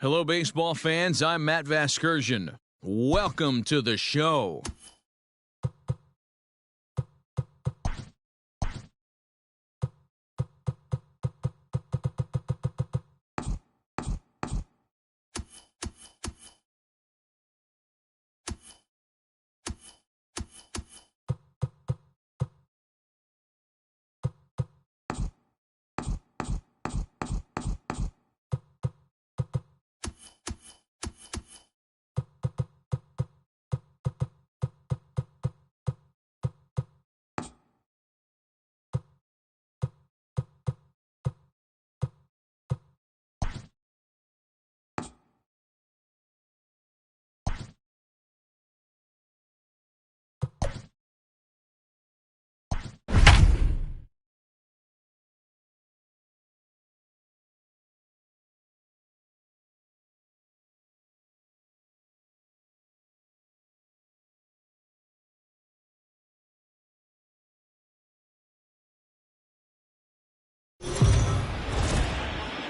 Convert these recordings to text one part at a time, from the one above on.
Hello, baseball fans. I'm Matt Vasgersian. Welcome to the show.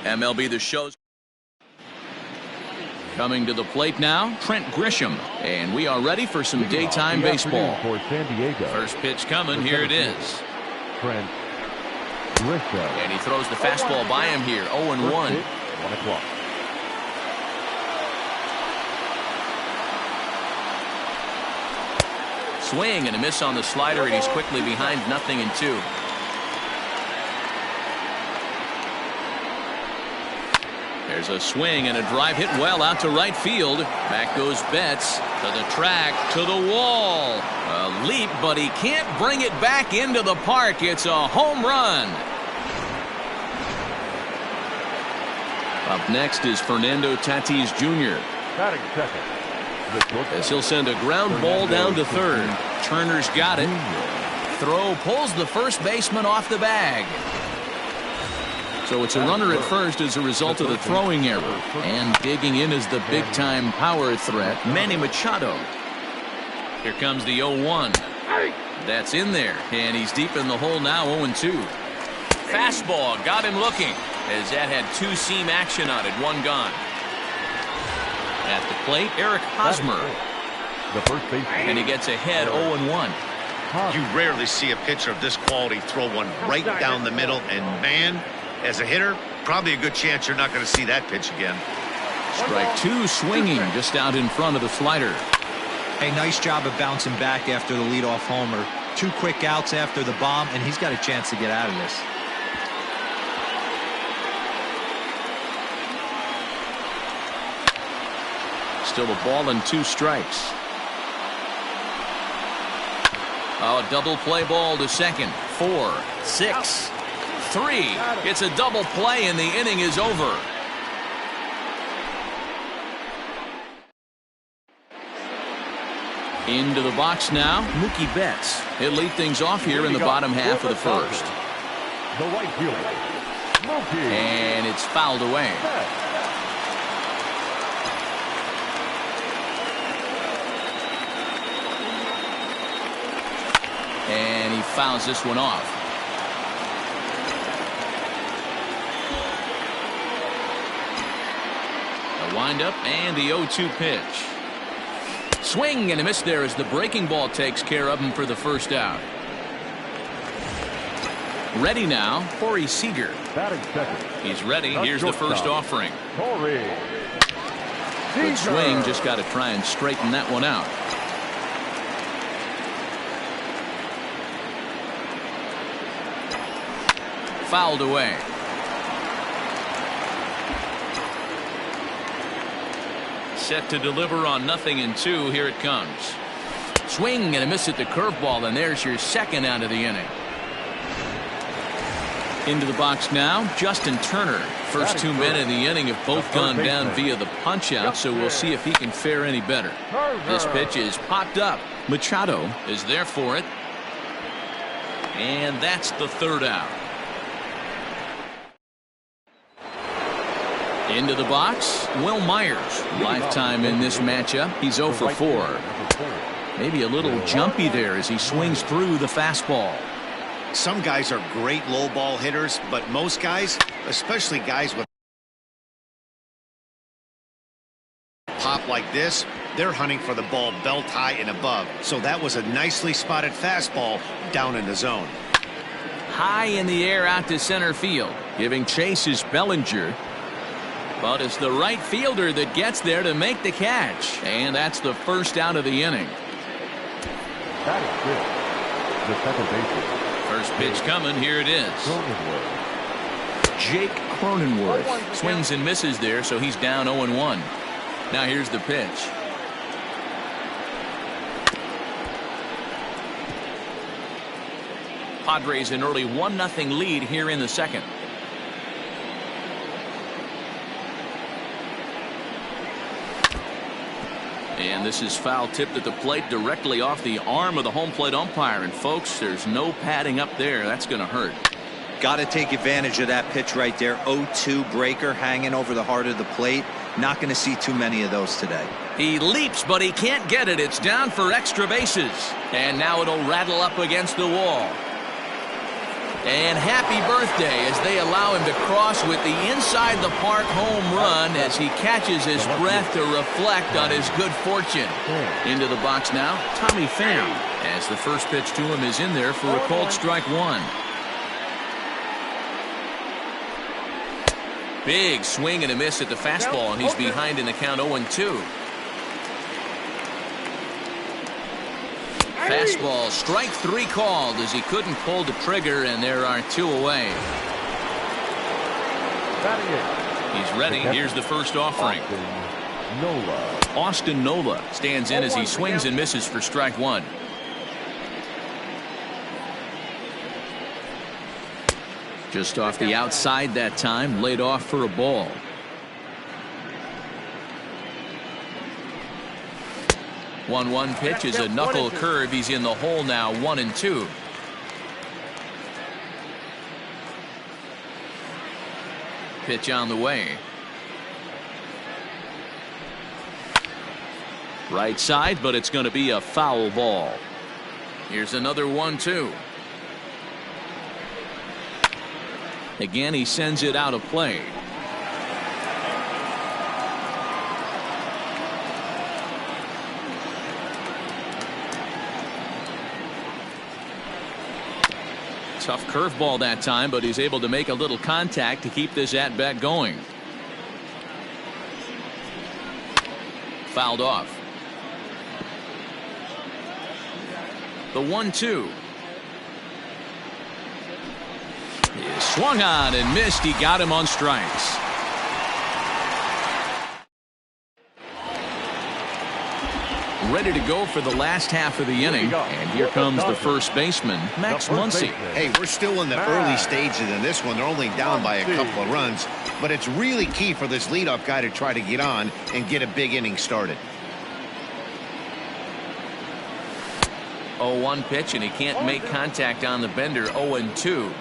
MLB The Show's coming to the plate now, Trent Grisham, and we are ready for some daytime baseball. For San Diego. First pitch coming, here it is. Trent Grisham. And he throws the fastball by him here, 0-1. 1 o'clock. Swing and a miss on the slider, and he's quickly behind 0-2. There's a swing and a drive hit well out to right field. Back goes Betts to the track, to the wall. A leap, but he can't bring it back into the park. It's a home run. Up next is Fernando Tatis Jr. Batting second. As he'll send a ground ball down to third. Turner's got it. Throw pulls the first baseman off the bag. So it's a runner at first as a result of the throwing error. And digging in is the big-time power threat, Manny Machado. Here comes the 0-1. That's in there, and he's deep in the hole now, 0-2. Fastball got him looking, as that had two-seam action on it, one gone. At the plate, Eric Hosmer. The first base. And he gets ahead 0-1. You rarely see a pitcher of this quality throw one right down the middle, and man, as a hitter, probably a good chance you're not going to see that pitch again. Strike two, swinging just out in front of the slider. Hey, nice job of bouncing back after the leadoff homer. 2 quick outs after the bomb, and he's got a chance to get out of this. Still a ball and 2 strikes. Oh, double play ball to second. 4, 6, 3. It's a double play, and the inning is over. Into the box now, Mookie Betts. He'll lead things off here in the bottom half of the first. The right fielder, Mookie. And it's fouled away. And he fouls this one off. A windup and the 0-2 pitch. Swing and a miss there as the breaking ball takes care of him for the first out. Ready now, Corey Seager. Batting second. He's ready. Here's the first offering. Corey. Good swing, just got to try and straighten that one out. Fouled away. Set to deliver on 0-2. Here it comes. Swing and a miss at the curveball, and there's your second out of the inning. Into the box now, Justin Turner. First 2 men in the inning have both gone down via the punch-out, so we'll see if he can fare any better. This pitch is popped up. Machado is there for it. And that's the third out. Into the box, Will Myers. Lifetime in this matchup. He's 0 for 4. Maybe a little jumpy there as he swings through the fastball. Some guys are great low ball hitters, but most guys, especially guys with lineup like this, they're hunting for the ball belt high and above. So that was a nicely spotted fastball down in the zone. High in the air out to center field. Giving chase is Bellinger. But it's the right fielder that gets there to make the catch. And that's the first out of the inning. That is good. The second baseman. First pitch coming. Here it is. Jake Cronenworth swings and misses there, so he's down 0-1. Now here's the pitch. Padres an early 1-0 lead here in the second. And this is foul tipped at the plate directly off the arm of the home plate umpire. And folks, there's no padding up there. That's going to hurt. Got to take advantage of that pitch right there. 0-2 breaker hanging over the heart of the plate. Not going to see too many of those today. He leaps, but he can't get it. It's down for extra bases. And now it'll rattle up against the wall. And happy birthday as they allow him to cross with the inside the park home run as he catches his breath to reflect on his good fortune. Into the box now, Tommy Pham, as the first pitch to him is in there for a called strike one. Big swing and a miss at the fastball, and he's behind in the count 0-2. Fastball, strike three called as he couldn't pull the trigger, and there are two away. He's ready. Here's the first offering. Austin Nola stands in as he swings and misses for strike one. Just off the outside that time, laid off for a ball. One pitch is a knuckle curve. He's in the hole now, 1-2. Pitch on the way. Right side, but it's going to be a foul ball. Here's another 1-2. Again, he sends it out of play. Tough curveball that time, but he's able to make a little contact to keep this at bat going. Fouled off. The 1-2. He swung on and missed. He got him on strikes. Ready to go for the last half of the inning, and here comes the first baseman, Max Muncie. Hey, we're still in the early stages in this one. They're only down by a couple of runs, but it's really key for this leadoff guy to try to get on and get a big inning started. 0-1 pitch, and he can't make contact on the bender. 0-2.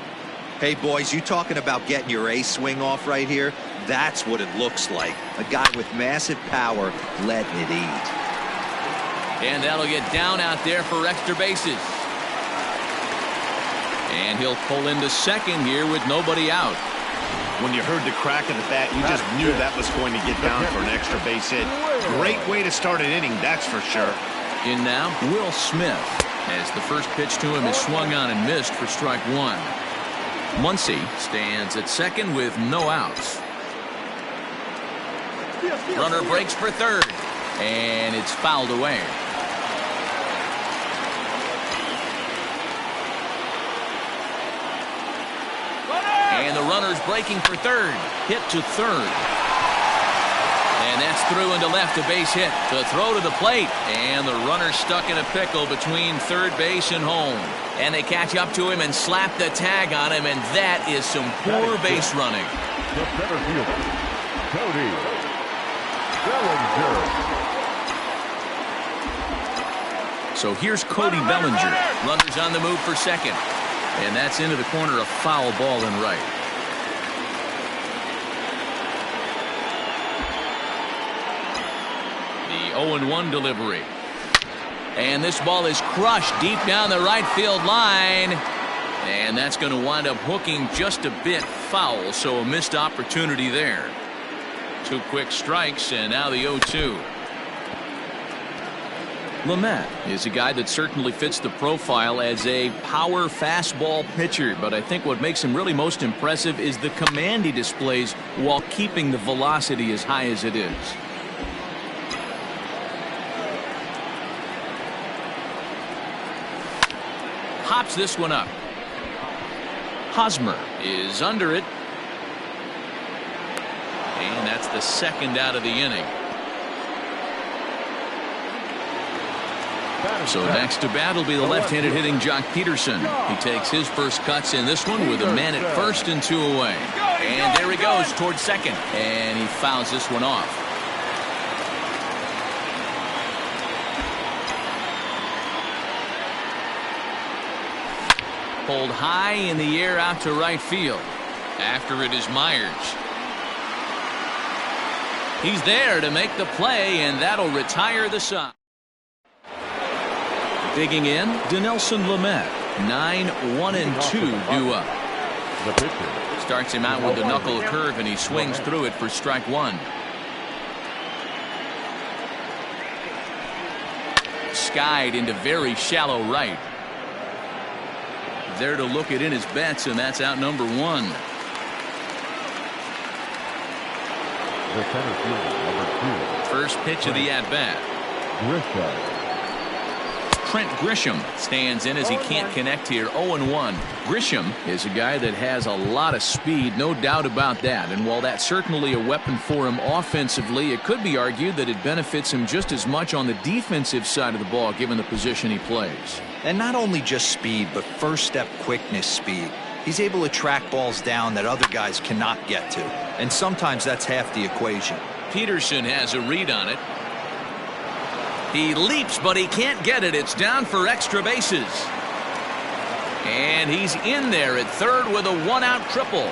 Hey, boys, you talking about getting your A swing off right here? That's what it looks like. A guy with massive power letting it eat. And that'll get down out there for extra bases. And he'll pull into second here with nobody out. When you heard the crack of the bat, you just knew that was going to get down for an extra base hit. Great way to start an inning, that's for sure. In now, Will Smith, as the first pitch to him is swung on and missed for strike one. Muncie stands at second with no outs. Runner breaks for third, and it's fouled away. And the runner's breaking for third. Hit to third. And that's through into left, a base hit. The throw to the plate. And the runner's stuck in a pickle between third base and home. And they catch up to him and slap the tag on him. And that is some poor base running. The center fielder, Cody Bellinger. So here's Cody Bellinger. Runners on the move for second. And that's into the corner, a foul ball in right. The 0-1 delivery. And this ball is crushed deep down the right field line. And that's going to wind up hooking just a bit foul, so a missed opportunity there. Two quick strikes, and now the 0-2. Lamet is a guy that certainly fits the profile as a power fastball pitcher, but I think what makes him really most impressive is the command he displays while keeping the velocity as high as it is. Hops this one up. Hosmer is under it. And that's the second out of the inning. So next to bat will be the left-handed hitting Jock Peterson. He takes his first cuts in this one with a man at first and 2 away. And there he goes towards second. And he fouls this one off. Pulled high in the air out to right field. After it is Myers. He's there to make the play, and that'll retire the side. Digging in, Dinelson Lamet. 9-1-2 due up. The pitcher. Starts him out with a knuckle curve, and he swings through it for strike one. Skied into very shallow right. There to look it in his bets, and that's out number one. The center fielder, number 2. First pitch of the at-bat. Grisham. Trent Grisham stands in as he can't connect here. 0-1. Grisham is a guy that has a lot of speed, no doubt about that. And while that's certainly a weapon for him offensively, it could be argued that it benefits him just as much on the defensive side of the ball, given the position he plays. And not only just speed, but first step quickness speed. He's able to track balls down that other guys cannot get to. And sometimes that's half the equation. Peterson has a read on it. He leaps, but he can't get it. It's down for extra bases. And he's in there at third with a one-out triple.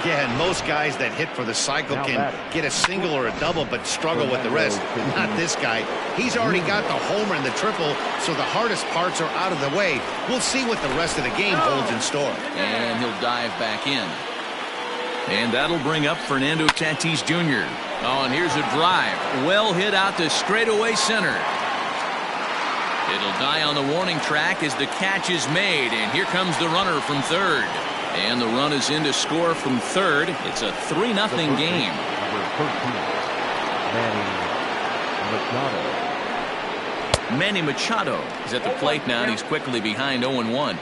Yeah, and most guys that hit for the cycle can get a single or a double, but struggle with the rest. Not this guy. He's already got the homer and the triple, so the hardest parts are out of the way. We'll see what the rest of the game holds in store. And he'll dive back in. And that'll bring up Fernando Tatis Jr. Oh, and here's a drive. Well hit out to straightaway center. It'll die on the warning track as the catch is made. And here comes the runner from third. And the run is in to score from third. It's a 3-0 game. Number 13, Manny Machado. Manny Machado is at the plate now, and he's quickly behind 0-1.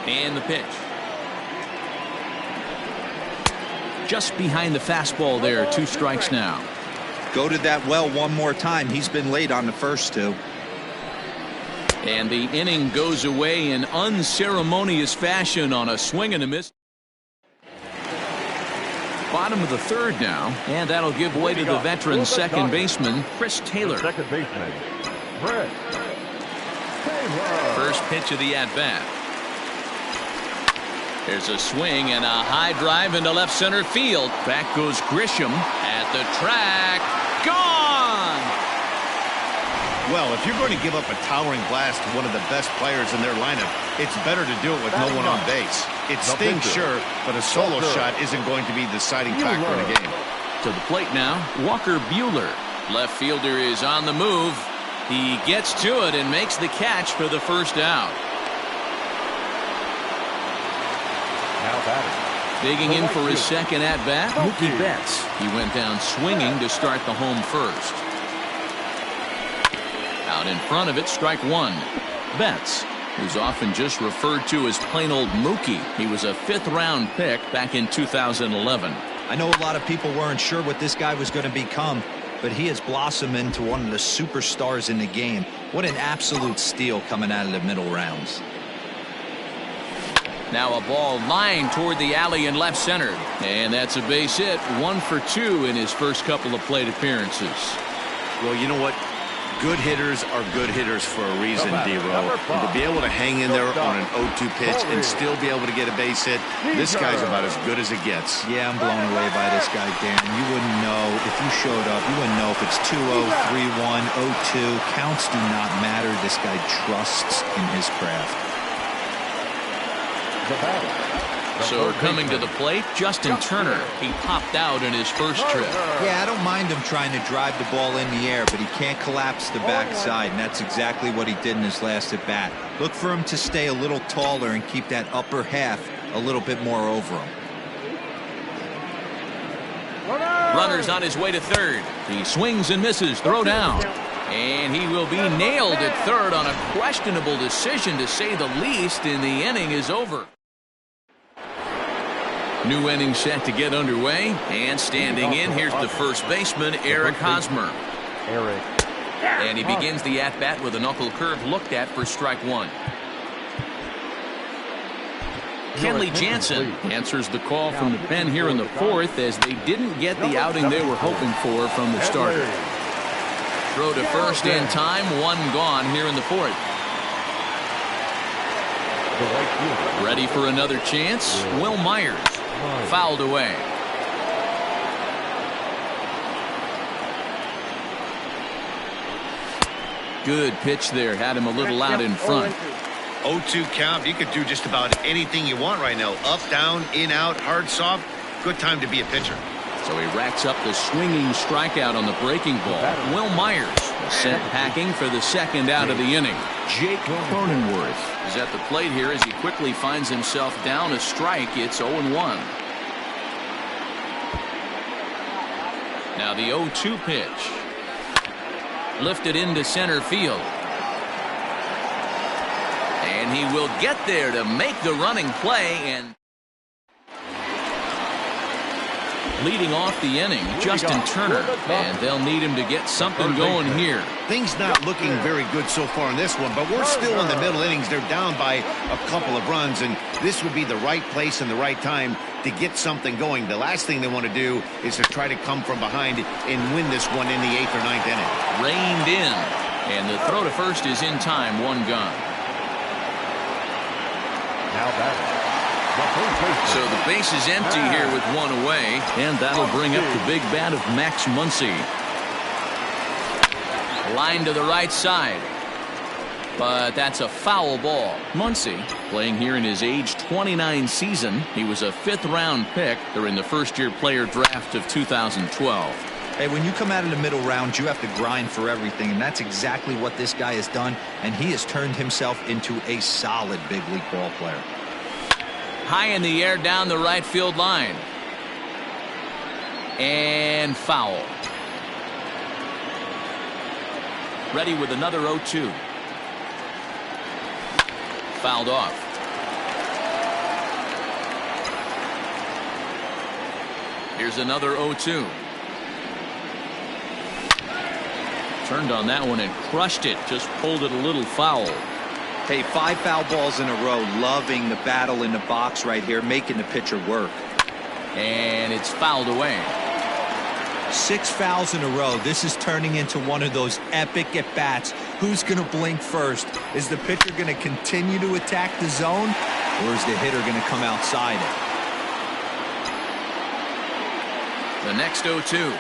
And the pitch. Just behind the fastball there. 2 strikes now. Go to that well one more time. He's been late on the first 2. And the inning goes away in unceremonious fashion on a swing and a miss. Bottom of the third now, and that'll give way to the veteran second baseman, Chris Taylor. Second baseman, Chris Taylor. First pitch of the at-bat. There's a swing and a high drive into left center field. Back goes Grisham at the track. Gone! Well, if you're going to give up a towering blast to one of the best players in their lineup, it's better to do it with no one on base. It stings, sure, but a solo shot isn't going to be the deciding factor in a game. To the plate now, Walker Buehler. Left fielder is on the move. He gets to it and makes the catch for the first out. Now batting. Digging in for his second at-bat, Mookie Betts. He went down swinging to start the home first. Out in front of it, strike one. Betts, who's often just referred to as plain old Mookie. He was a 5th-round pick back in 2011. I know a lot of people weren't sure what this guy was going to become, but he has blossomed into one of the superstars in the game. What an absolute steal coming out of the middle rounds. Now a ball lined toward the alley in left center. And that's a base hit. 1 for 2 in his first couple of plate appearances. Well, you know what? Good hitters are good hitters for a reason, D-Row. And to be able to hang in there on an 0-2 pitch and still be able to get a base hit, this guy's about as good as it gets. Yeah, I'm blown away by this guy, Dan. You wouldn't know if you showed up. You wouldn't know if it's 2-0, 3-1, 0-2. Counts do not matter. This guy trusts in his craft. The batter, So coming to the plate, Justin Turner. He popped out in his first trip. Yeah, I don't mind him trying to drive the ball in the air, but he can't collapse the backside, and that's exactly what he did in his last at bat. Look for him to stay a little taller and keep that upper half a little bit more over him. Runner's on his way to third. He swings and misses. Throw down. And he will be nailed at third on a questionable decision, to say the least, and the inning is over. New inning set to get underway, and standing in, here's the first baseman, Eric Hosmer. And he begins the at-bat with a knuckle curve looked at for strike one. Kenley Jansen answers the call from the pen here in the fourth, as they didn't get the outing they were hoping for from the starter. Throw to first in time, one gone here in the fourth. Ready for another chance, Will Myers. Fouled away. Good pitch there, had him a little out in front. 0-2 count. You could do just about anything you want right now. Up, down, in, out, hard, soft. Good time to be a pitcher. So he racks up the swinging strikeout on the breaking ball. Will Myers sent packing for the second out of the inning. Jake Cronenworth is at the plate here as he quickly finds himself down a strike. It's 0-1. Now the 0-2 pitch. Lifted into center field. And he will get there to make the running play. And leading off the inning, Justin Turner, and they'll need him to get something going here. Things not looking very good so far in this one, but we're still in the middle innings. They're down by a couple of runs, and this would be the right place and the right time to get something going. The last thing they want to do is to try to come from behind and win this one in the 8th or 9th inning. Reined in, and the throw to first is in time, one gone. Now batting. So the base is empty here with one away, and that'll bring up the big bat of Max Muncie. Line to the right side, but that's a foul ball. Muncie, playing here in his age 29 season, he was a 5th-round pick during the first-year player draft of 2012. Hey, when you come out of the middle round, you have to grind for everything, and that's exactly what this guy has done, and he has turned himself into a solid big league ball player. High in the air down the right field line. And foul. Ready with another 0-2. Fouled off. Here's another 0-2. Turned on that one and crushed it. Just pulled it a little foul. Hey, 5 foul balls in a row. Loving the battle in the box right here, making the pitcher work. And it's fouled away. 6 fouls in a row. This is turning into one of those epic at-bats. Who's going to blink first? Is the pitcher going to continue to attack the zone, or is the hitter going to come outside it? The next 0-2.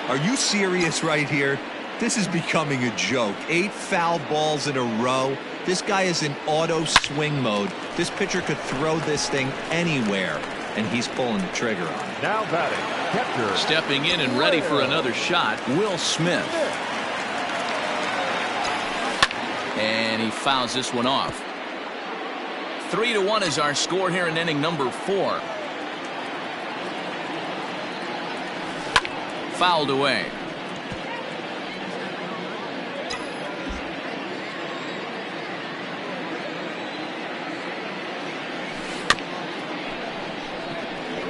Are you serious right here? This is becoming a joke. 8 foul balls in a row. This guy is in auto swing mode. This pitcher could throw this thing anywhere, and he's pulling the trigger on it. Now batting, catcher. Stepping in and ready for another shot, Will Smith. And he fouls this one off. 3-1 is our score here in inning number 4. Fouled away.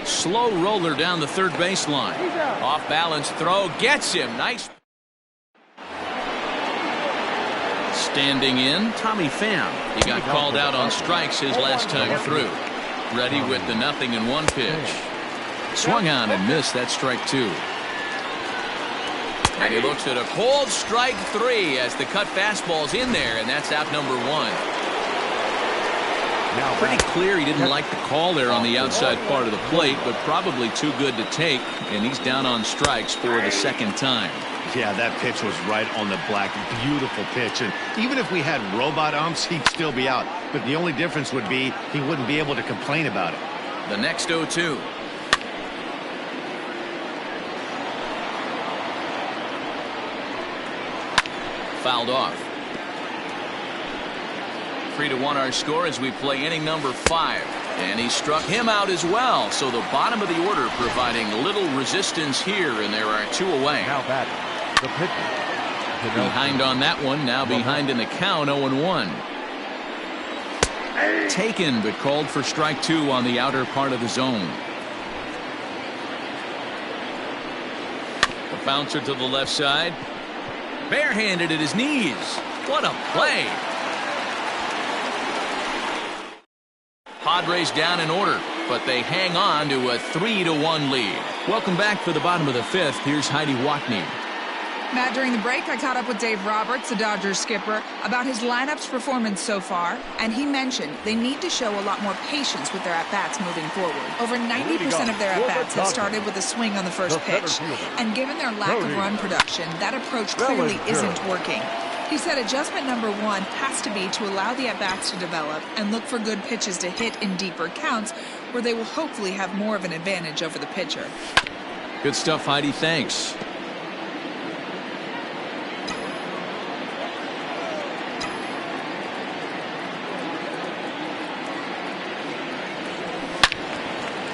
Slow roller down the third baseline. Off balance throw gets him. Nice. Standing in, Tommy Pham. He got called out on strikes his last time through. Ready with the 0-1 pitch. Swung on and missed. That strike 2. And he looks at a cold strike 3 as the cut fastball's in there, and that's out number 1. Pretty clear he didn't like the call there on the outside part of the plate, but probably too good to take, and he's down on strikes for the second time. Yeah, that pitch was right on the black. Beautiful pitch. And even if we had robot umps, he'd still be out. But the only difference would be he wouldn't be able to complain about it. The next 0-2. Fouled off. 3-1 our score as we play inning number 5. And he struck him out as well. So the bottom of the order providing little resistance here, and there are 2 away. Now batting, the pitcher. Behind on that one, now behind in the count, 0-1. Taken, but called for strike 2 on the outer part of the zone. The bouncer to the left side. Barehanded at his knees. What a play. Padres down in order, but they hang on to a 3-1 lead. Welcome back for the bottom of the 5th. Here's Heidi Watney. Matt, during the break, I caught up with Dave Roberts, the Dodgers skipper, about his lineup's performance so far, and he mentioned they need to show a lot more patience with their at-bats moving forward. Over 90% of their at-bats have started with a swing on the first pitch, and given their lack of run production, that approach clearly isn't working. He said adjustment number 1 has to be to allow the at-bats to develop and look for good pitches to hit in deeper counts where they will hopefully have more of an advantage over the pitcher. Good stuff, Heidi. Thanks.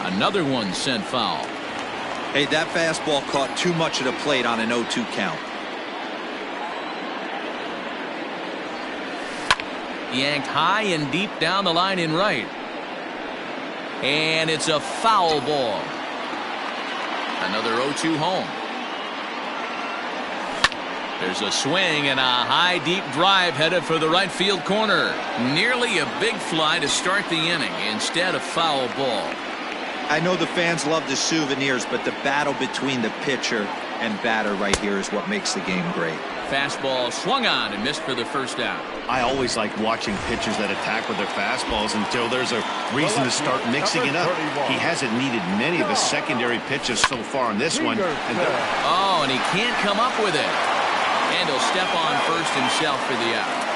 Another one sent foul. Hey, that fastball caught too much of the plate on an 0-2 count. Yanked high and deep down the line in right. And it's a foul ball. Another 0-2 home. There's a swing and a high deep drive headed for the right field corner. Nearly a big fly to start the inning. Instead, a foul ball. I know the fans love the souvenirs, but the battle between the pitcher and batter right here is what makes the game great. Fastball swung on and missed for the first out. I always like watching pitchers that attack with their fastballs until there's a reason to start mixing it up. He hasn't needed many of his secondary pitches so far in this one. And he can't come up with it. And he'll step on first himself for the out.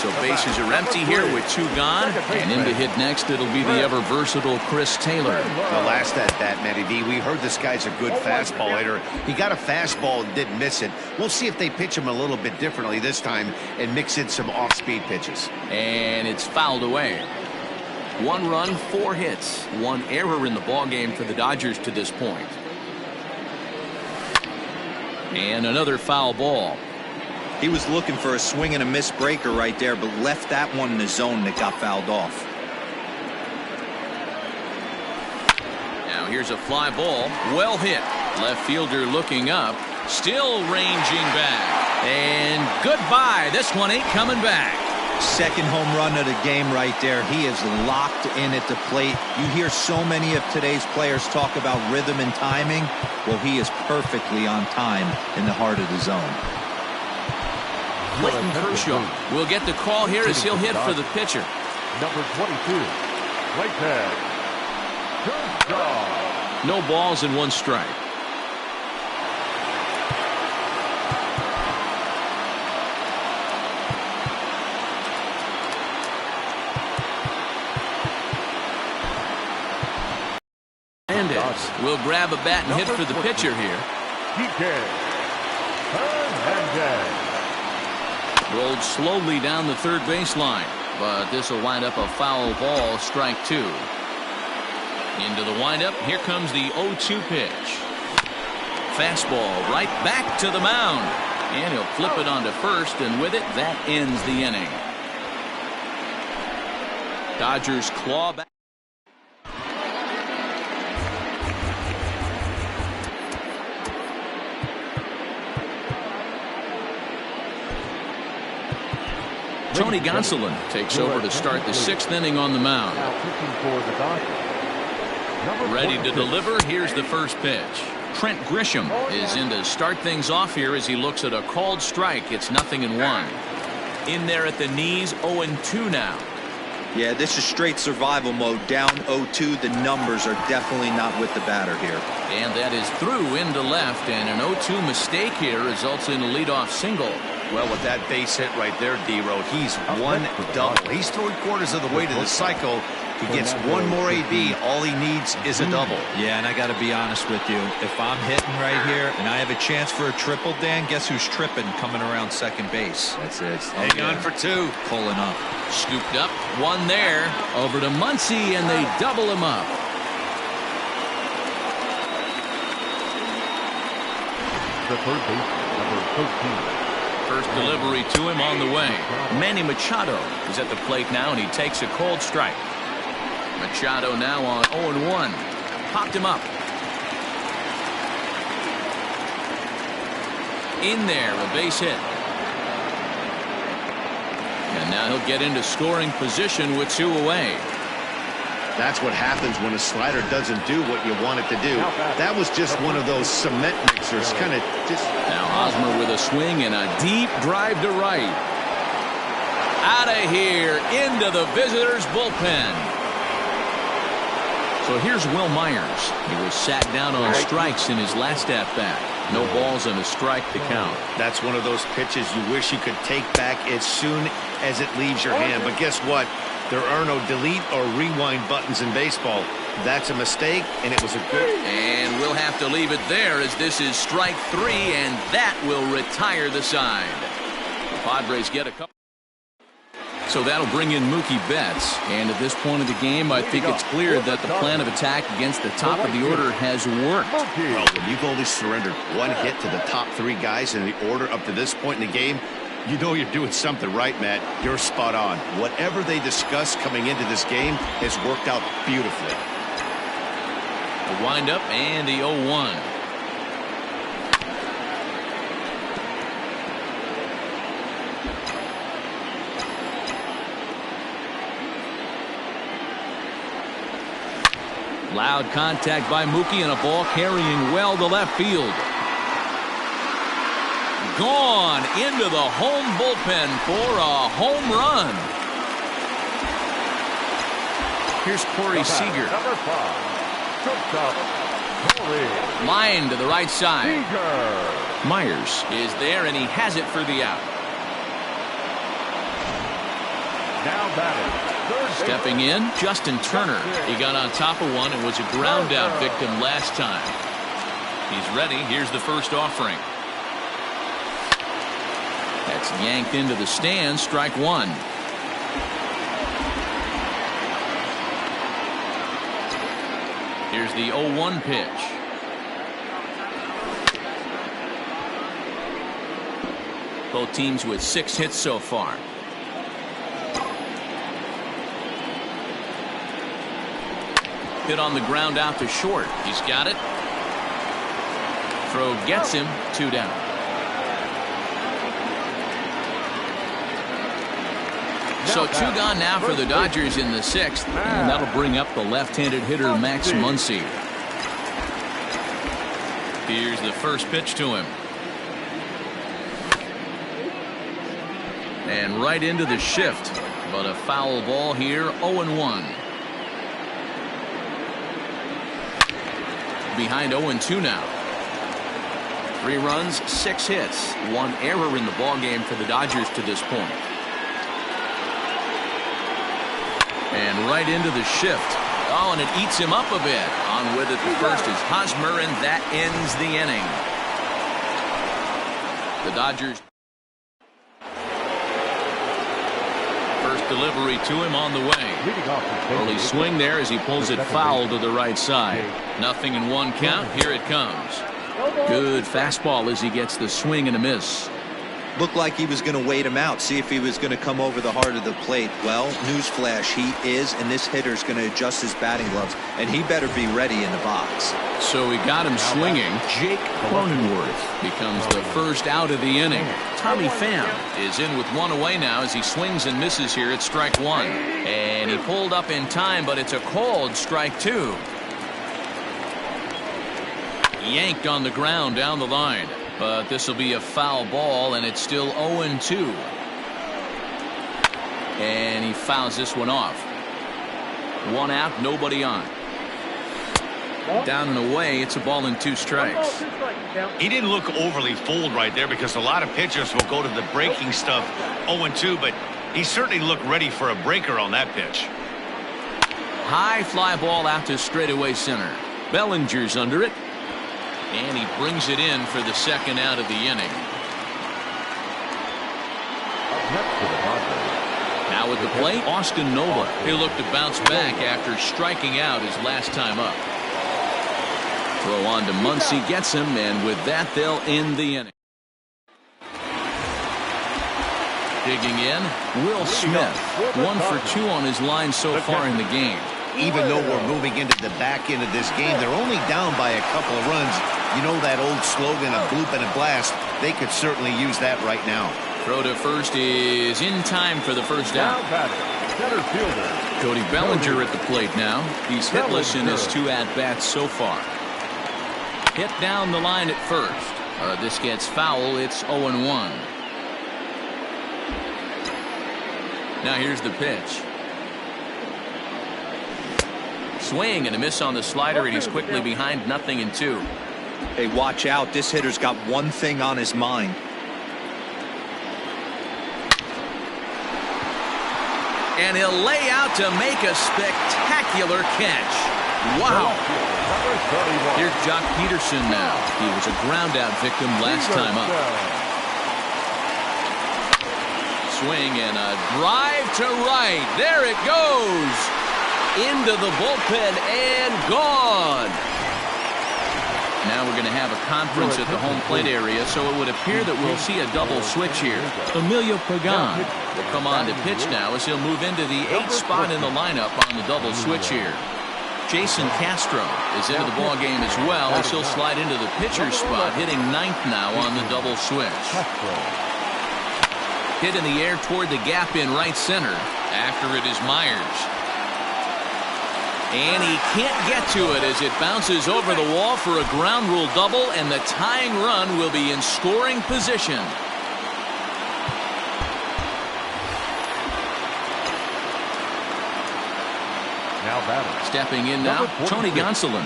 So bases are empty here with 2 gone. And in to hit next, it'll be the ever-versatile Chris Taylor. The last at-bat, Matty D, we heard this guy's a good fastball hitter. He got a fastball and didn't miss it. We'll see if they pitch him a little bit differently this time and mix in some off-speed pitches. And it's fouled away. 1 run, 4 hits. 1 error in the ballgame for the Dodgers to this point. And another foul ball. He was looking for a swing and a miss breaker right there, but left that one in the zone that got fouled off. Now here's a fly ball. Well hit. Left fielder looking up. Still ranging back. And goodbye. This one ain't coming back. Second home run of the game right there. He is locked in at the plate. You hear so many of today's players talk about rhythm and timing. Well, he is perfectly on time in the heart of the zone. Clayton Kershaw will get the call here as he'll hit for the pitcher. Number 22, Clayton Kershaw. No balls and 1 strike. Hernandez will grab a bat and hit for the pitcher here. Hernandez. Rolled slowly down the third baseline, but this will wind up a foul ball, strike 2. Into the windup, here comes the 0-2 pitch. Fastball right back to the mound, and he'll flip it onto first, and with it, that ends the inning. Dodgers claw back. Tony Gonsolin takes over to start the 6th inning on the mound. Ready to deliver. Here's the first pitch. Trent Grisham is in to start things off here as he looks at a called strike. It's 0-1. In there at the knees, 0-2 now. Yeah, this is straight survival mode. Down 0-2. The numbers are definitely not with the batter here. And that is through into left, and an 0-2 mistake here results in a leadoff single. Well, with that base hit right there, D-Road, he's one double. He's 3/4 of the way to the cycle. He gets one more AB. All he needs is a double. Yeah, and I got to be honest with you. If I'm hitting right here and I have a chance for a triple, Dan, guess who's tripping coming around second base? That's it. Hang on for two. Pulling up. Scooped up, one there. Over to Muncie, and they double him up. The third baseman, number 13. First delivery to him on the way. Manny Machado is at the plate now, and he takes a cold strike. Machado now on 0-1. Popped him up. In there, a base hit. And now he'll get into scoring position with 2 away. That's what happens when a slider doesn't do what you want it to do. That was just one of those cement mixers, kind of just. Now Hosmer with a swing and a deep drive to right. Out of here, into the visitors' bullpen. So here's Will Myers. He was sat down on strikes in his last at-bat. No balls and a strike to count. That's one of those pitches you wish you could take back as soon as it leaves your hand. But guess what? There are no delete or rewind buttons in baseball. That's a mistake, and it was a good. And we'll have to leave it there as this is strike 3, and that will retire the side. The Padres get a couple. So that'll bring in Mookie Betts. And at this point of the game, I think it's clear that the plan of attack against the top of the order has worked. Well, when you've only surrendered one hit to the top 3 guys in the order up to this point in the game, you know you're doing something right, Matt. You're spot on. Whatever they discussed coming into this game has worked out beautifully. The windup and the 0-1. Loud contact by Mookie and a ball carrying well to left field. Gone into the home bullpen for a home run. Here's Corey Seager. Number 5. Shortstop, Corey. Line to the right side. Seager. Myers is there, and he has it for the out. Now batting. Stepping in, Justin Turner. He got on top of one and was a ground out victim last time. He's ready. Here's the first offering. That's yanked into the stands. Strike 1. Here's the 0-1 pitch. Both teams with 6 hits so far. Hit on the ground out to short. He's got it. Throw gets him. 2 down. So 2 gone now for the Dodgers in the 6th, and that'll bring up the left-handed hitter Max Muncie. Here's the first pitch to him. And right into the shift, but a foul ball here. 0-1. Behind 0-2 now. 3 runs, 6 hits, 1 error in the ballgame for the Dodgers to this point. And right into the shift. Oh, and it eats him up a bit. On with it, the first is Hosmer, and that ends the inning. The Dodgers. First delivery to him on the way. Early swing there as he pulls it foul to the right side. 0-1 count. Here it comes. Good fastball as he gets the swing and a miss. Looked like he was going to wait him out, see if he was going to come over the heart of the plate. Well, newsflash, he is, and this hitter's going to adjust his batting gloves, and he better be ready in the box. So he got him swinging. Jake Cronenworth becomes the first out of the inning. Tommy Pham is in with 1 away now as he swings and misses here at strike 1. And he pulled up in time, but it's a called strike 2. Yanked on the ground down the line. But this will be a foul ball, and it's still 0-2. And he fouls this one off. 1 out, nobody on. Down and away, it's a ball and 2 strikes. He didn't look overly fooled right there because a lot of pitchers will go to the breaking stuff 0-2, but he certainly looked ready for a breaker on that pitch. High fly ball out to straightaway center. Bellinger's under it. And he brings it in for the 2nd out of the inning. Now at the plate, Austin Nola. He'll look to bounce back after striking out his last time up. Throw on to Muncie, gets him, and with that they'll end the inning. Digging in, Will Smith. 1 for 2 on his line so far in the game. Even though we're moving into the back end of this game, they're only down by a couple of runs. You know that old slogan, a bloop and a blast. They could certainly use that right now. Throw to first is in time for the first out. Center fielder Cody Bellinger at the plate now. He's hitless in his 2 at-bats so far. Hit down the line at first. This gets foul. It's 0-1. Now here's the pitch. Swing and a miss on the slider, and he's quickly behind 0-2. Hey, watch out. This hitter's got one thing on his mind. And he'll lay out to make a spectacular catch. Wow. Here's Jock Peterson now. He was a ground out victim last time up. Swing and a drive to right. There it goes. Into the bullpen and gone. Now we're going to have a conference at the home plate area, so it would appear that we'll see a double switch here. Emilio Pagan will come on to pitch now as he'll move into the 8th spot in the lineup on the double switch here. Jason Castro is into the ball game as well as he'll slide into the pitcher's spot, hitting 9th now on the double switch. Hit in the air toward the gap in right center. After it is Myers. And he can't get to it as it bounces over the wall for a ground rule double, and the tying run will be in scoring position. now batting. Stepping in now, Tony Gonsolin.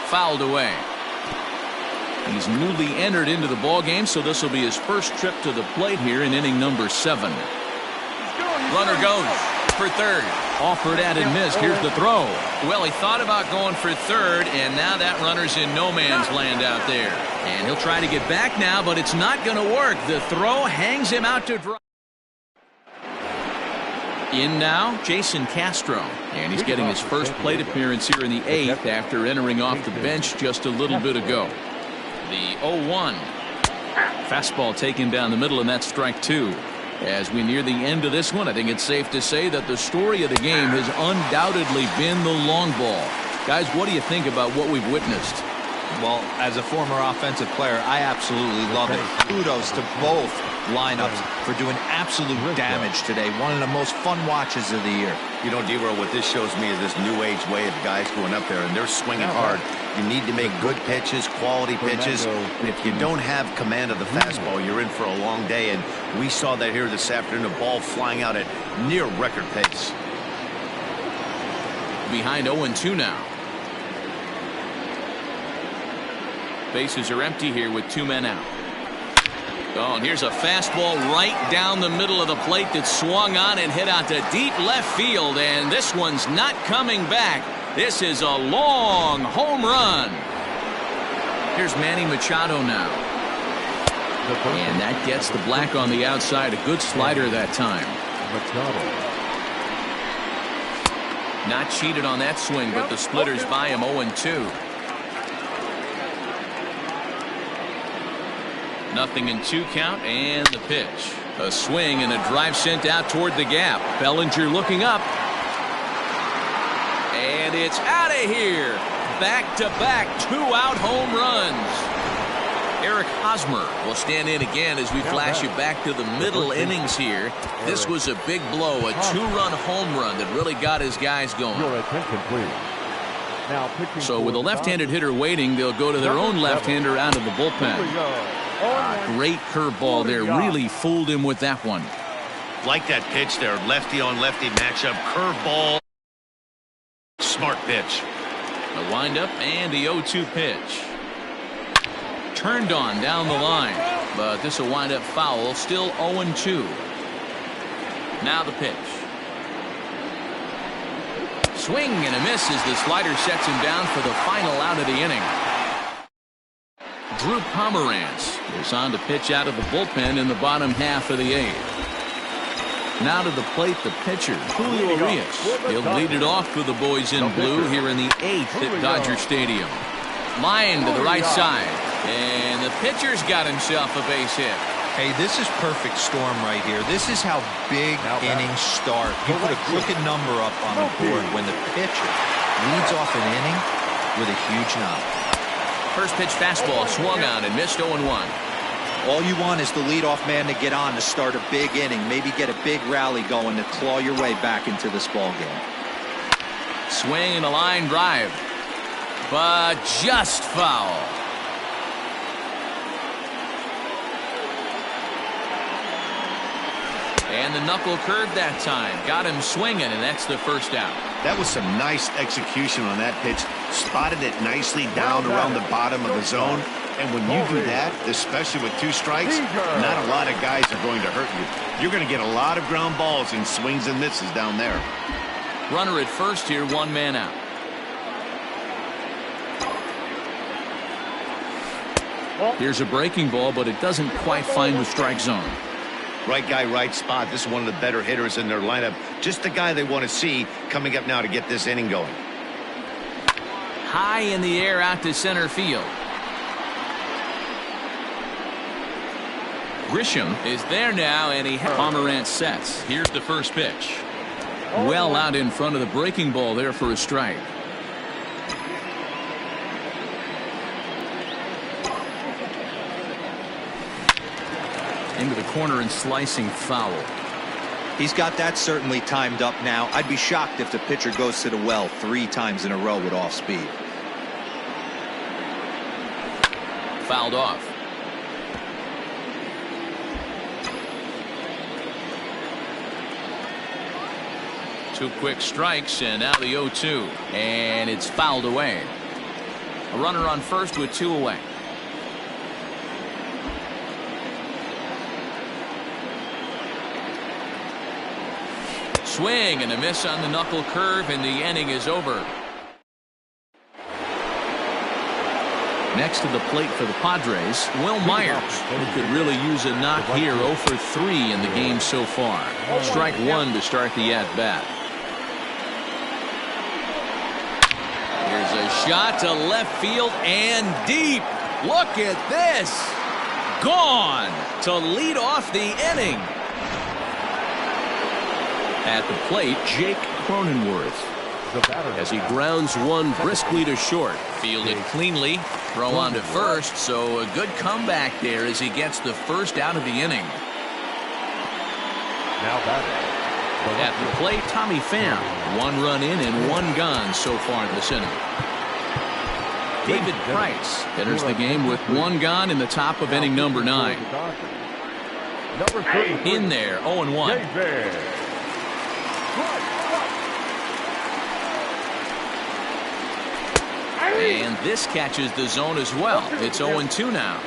Fouled away. He's newly entered into the ball game, so this will be his first trip to the plate here in inning number 7. Runner goes for third. Offered at and missed. Here's the throw. Well, he thought about going for third, and now that runner's in no man's land out there. And he'll try to get back now, but it's not going to work. The throw hangs him out to dry. In now, Jason Castro. And he's getting his first plate appearance here in the 8th after entering off the bench just a little bit ago. The 0-1. Fastball taken down the middle, and that's strike 2. As we near the end of this one, I think it's safe to say that the story of the game has undoubtedly been the long ball. Guys, what do you think about what we've witnessed? Well, as a former offensive player, I absolutely love it. Kudos to both lineups for doing absolute damage today. One of the most fun watches of the year. You know, D-Roll, what this shows me is this new age way of guys going up there, and they're swinging hard. You need to make good pitches, quality pitches. And if you don't have command of the fastball, you're in for a long day. And we saw that here this afternoon, a ball flying out at near record pace. Behind 0-2 now. Bases are empty here with 2 men out. Oh, and here's a fastball right down the middle of the plate that swung on and hit out to deep left field, and this one's not coming back. This is a long home run. Here's Manny Machado now. And that gets the black on the outside. A good slider that time. Not cheated on that swing, but the splitters by him 0-2. 0-2 count, and the pitch. A swing and a drive sent out toward the gap. Bellinger looking up. And it's out of here. Back-to-back 2-out home runs. Eric Hosmer will stand in again as we flash you back to the middle innings here. This was a big blow, a 2-run home run that really got his guys going. So with a left-handed hitter waiting, they'll go to their own left-hander out of the bullpen. Great curveball there. Really fooled him with that one. Like that pitch there, lefty on lefty matchup, curveball, smart pitch. The windup and the 0-2 pitch. Turned on down the line, but this will wind up foul. Still 0-2. Now the pitch. Swing and a miss as the slider sets him down for the final out of the inning. Drew Pomerantz is on to pitch out of the bullpen in the bottom half of the 8th. Now to the plate, the pitcher, Julio Arrieta. He'll lead it off for the boys in blue here in the 8th at Dodger Stadium. Line to the right side, and the pitcher's got himself a base hit. Hey, this is perfect storm right here. This is how big innings start. You put a crooked number up on the board when the pitcher leads off an inning with a huge knock. First pitch fastball swung on and missed 0-1. All you want is the leadoff man to get on to start a big inning, maybe get a big rally going to claw your way back into this ball game. Swing and a line drive, but just foul. And the knuckle curve that time got him swinging, and that's the first out. That was some nice execution on that pitch. Spotted it nicely down around the bottom of the zone. And when you do that, especially with 2 strikes, not a lot of guys are going to hurt you. You're going to get a lot of ground balls and swings and misses down there. Runner at first here, 1 man out. Here's a breaking ball, but it doesn't quite find the strike zone. Right guy, right spot. This is one of the better hitters in their lineup. Just the guy they want to see coming up now to get this inning going. High in the air out to center field. Grisham is there now, and Pomerantz sets. Here's the first pitch. Well out in front of the breaking ball there for a strike. Into the corner and slicing foul. He's got that certainly timed up now. I'd be shocked if the pitcher goes to the well 3 times in a row with off speed. Fouled off. Two quick strikes, and now the 0-2, and it's fouled away. A runner on first with 2 away. Swing and a miss on the knuckle curve, and the inning is over. Next to the plate for the Padres, Will Myers, who could really use a knock here. 0 for 3 in the game so far. Strike 1 to start the at-bat. Here's a shot to left field and deep. Look at this. Gone to lead off the inning. At the plate, Jake Cronenworth, as he grounds one briskly to short. Fielded cleanly. Throw on to first, so a good comeback there as he gets the first out of the inning. Now batting. At the plate, Tommy Pham. 1 run in and 1 gone so far this inning. David Price enters the game with 1 gone in the top of inning number 9. In there, 0-1. And this catches the zone as well. It's 0-2 now.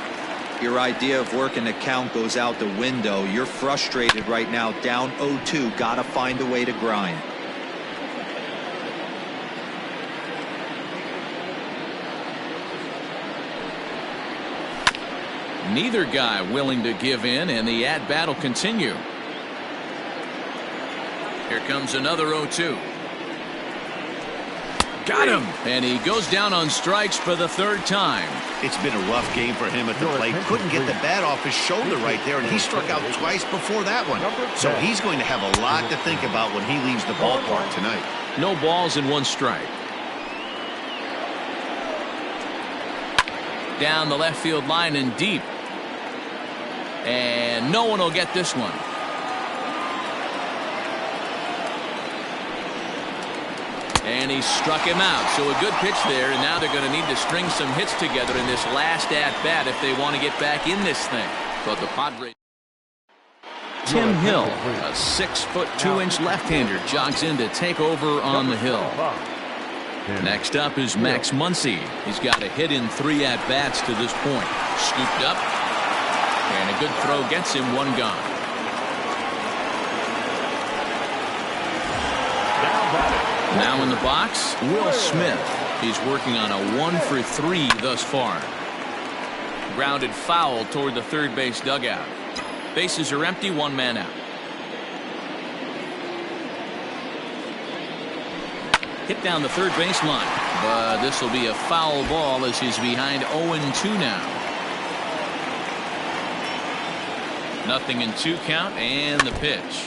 Your idea of working the count goes out the window. You're frustrated right now, down 0-2. Gotta find a way to grind. Neither guy willing to give in, and the at-bat will continue. Here comes another 0-2. Got him, and he goes down on strikes for the 3rd time. It's been a rough game for him at the plate. Couldn't get the bat off his shoulder right there, and he struck out twice before that one. So he's going to have a lot to think about when he leaves the ballpark tonight. No balls and 1 strike. Down the left field line and deep. And no one will get this one. And he struck him out. So a good pitch there, and now they're going to need to string some hits together in this last at-bat if they want to get back in this thing. But the Padres Tim Hill, a 6'2" left-hander, jogs in to take over on the hill. Next up is Max Muncie. He's got a hit in 3 at-bats to this point. Scooped up, and a good throw gets him 1 gone. Now in the box, Will Smith. He's working on a 1 for 3 thus far. Grounded foul toward the third base dugout. Bases are empty, 1 man out. Hit down the third baseline, but this will be a foul ball as he's behind 0-2 now. 0-2 count, and the pitch.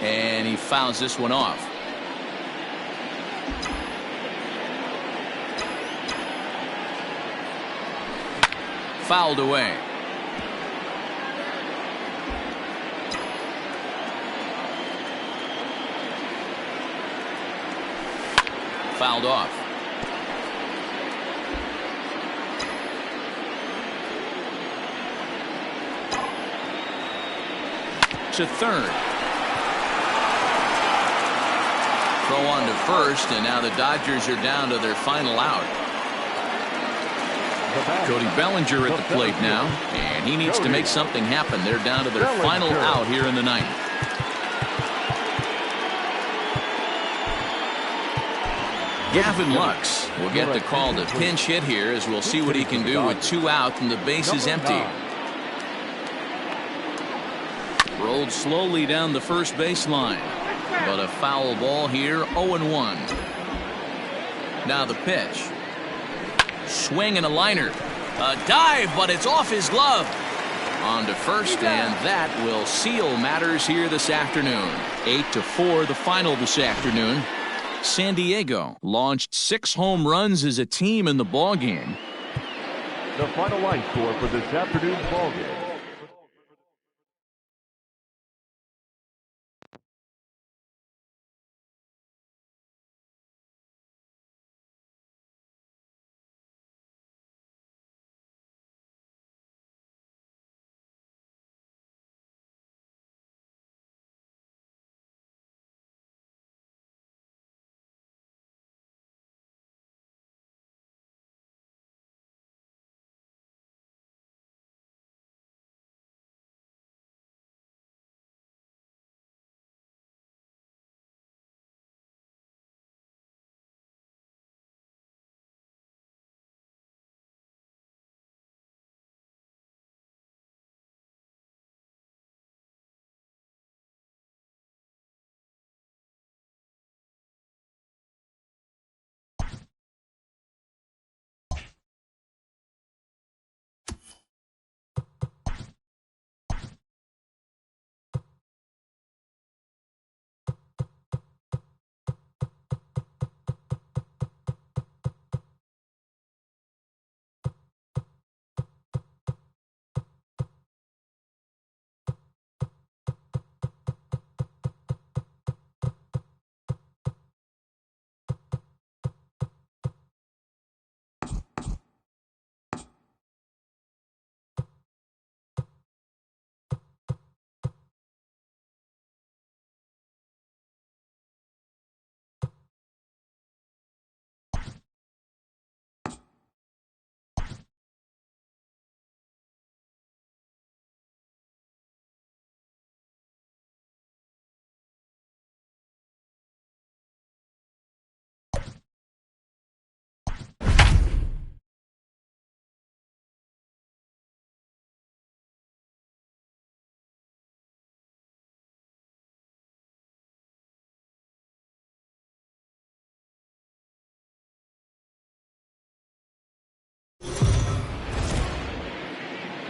And he fouls this one off. Fouled away. Fouled off. To third. Throw on to first, and now the Dodgers are down to their final out. Cody Bellinger at the plate now, and he needs to make something happen. They're down to their final out here in the 9th. Gavin Lux will get the call to pinch hit here, as we'll see what he can do with 2 out and the base is empty. Rolled slowly down the first baseline, but a foul ball here, 0-1. Now the pitch. Swing and a liner. A dive, but it's off his glove. On to first, and that will seal matters here this afternoon. 8-4 the final this afternoon. San Diego launched 6 home runs as a team in the ballgame. The final line score for this afternoon's ballgame.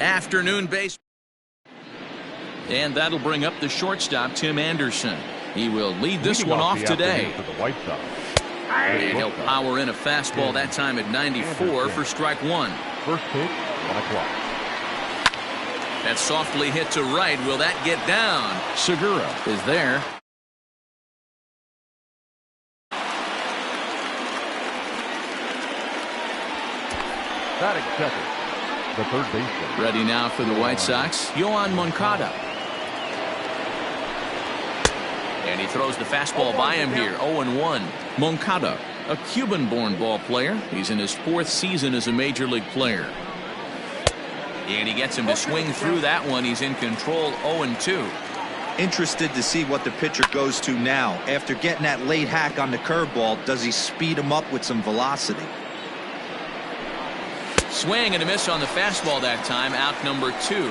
Afternoon base. And that'll bring up the shortstop, Tim Anderson. He will lead this one off today. And he'll power in a fastball that time at 94 for strike 1. First pitch, 1 o'clock. That's softly hit to right. Will that get down? Segura is there. Batting second, the third baseman. Ready now for the White Sox, Yoan Moncada. And he throws the fastball by him here, 0-1. Moncada, a Cuban-born ball player. He's in his 4th season as a major league player. And he gets him to swing through that one. He's in control, 0-2. Interested to see what the pitcher goes to now. After getting that late hack on the curveball, does he speed him up with some velocity? Swing and a miss on the fastball that time, out number 2.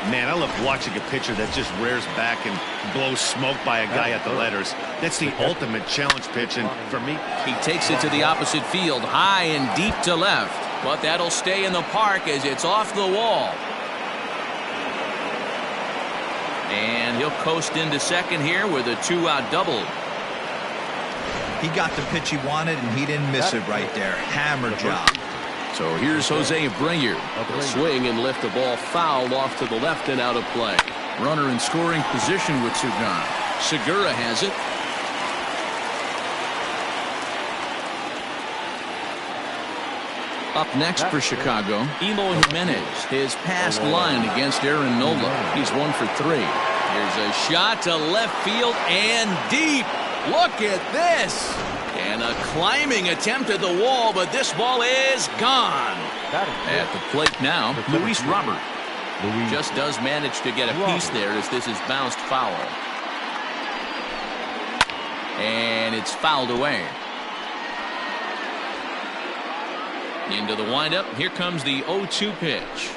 Man, I love watching a pitcher that just rears back and blows smoke by a guy at the letters. That's the ultimate challenge pitch, and for me, he takes it to the opposite field, high and deep to left. But that'll stay in the park as it's off the wall. And he'll coast into second here with a 2-out double. He got the pitch he wanted, and he didn't miss it right there. Hammer job. So here's Jose Abreu. He'll swing and lift the ball foul off to the left and out of play. Runner in scoring position with Segura. Segura has it. Up next for Chicago, Eloy Jimenez. His past line against Aaron Nola. He's 1 for 3. Here's a shot to left field and deep. Look at this. And a climbing attempt at the wall, but this ball is gone. At the plate now, Luis Robert. Just does manage to get a piece there as this is bounced foul. And it's fouled away. Into the windup. Here comes the 0-2 pitch.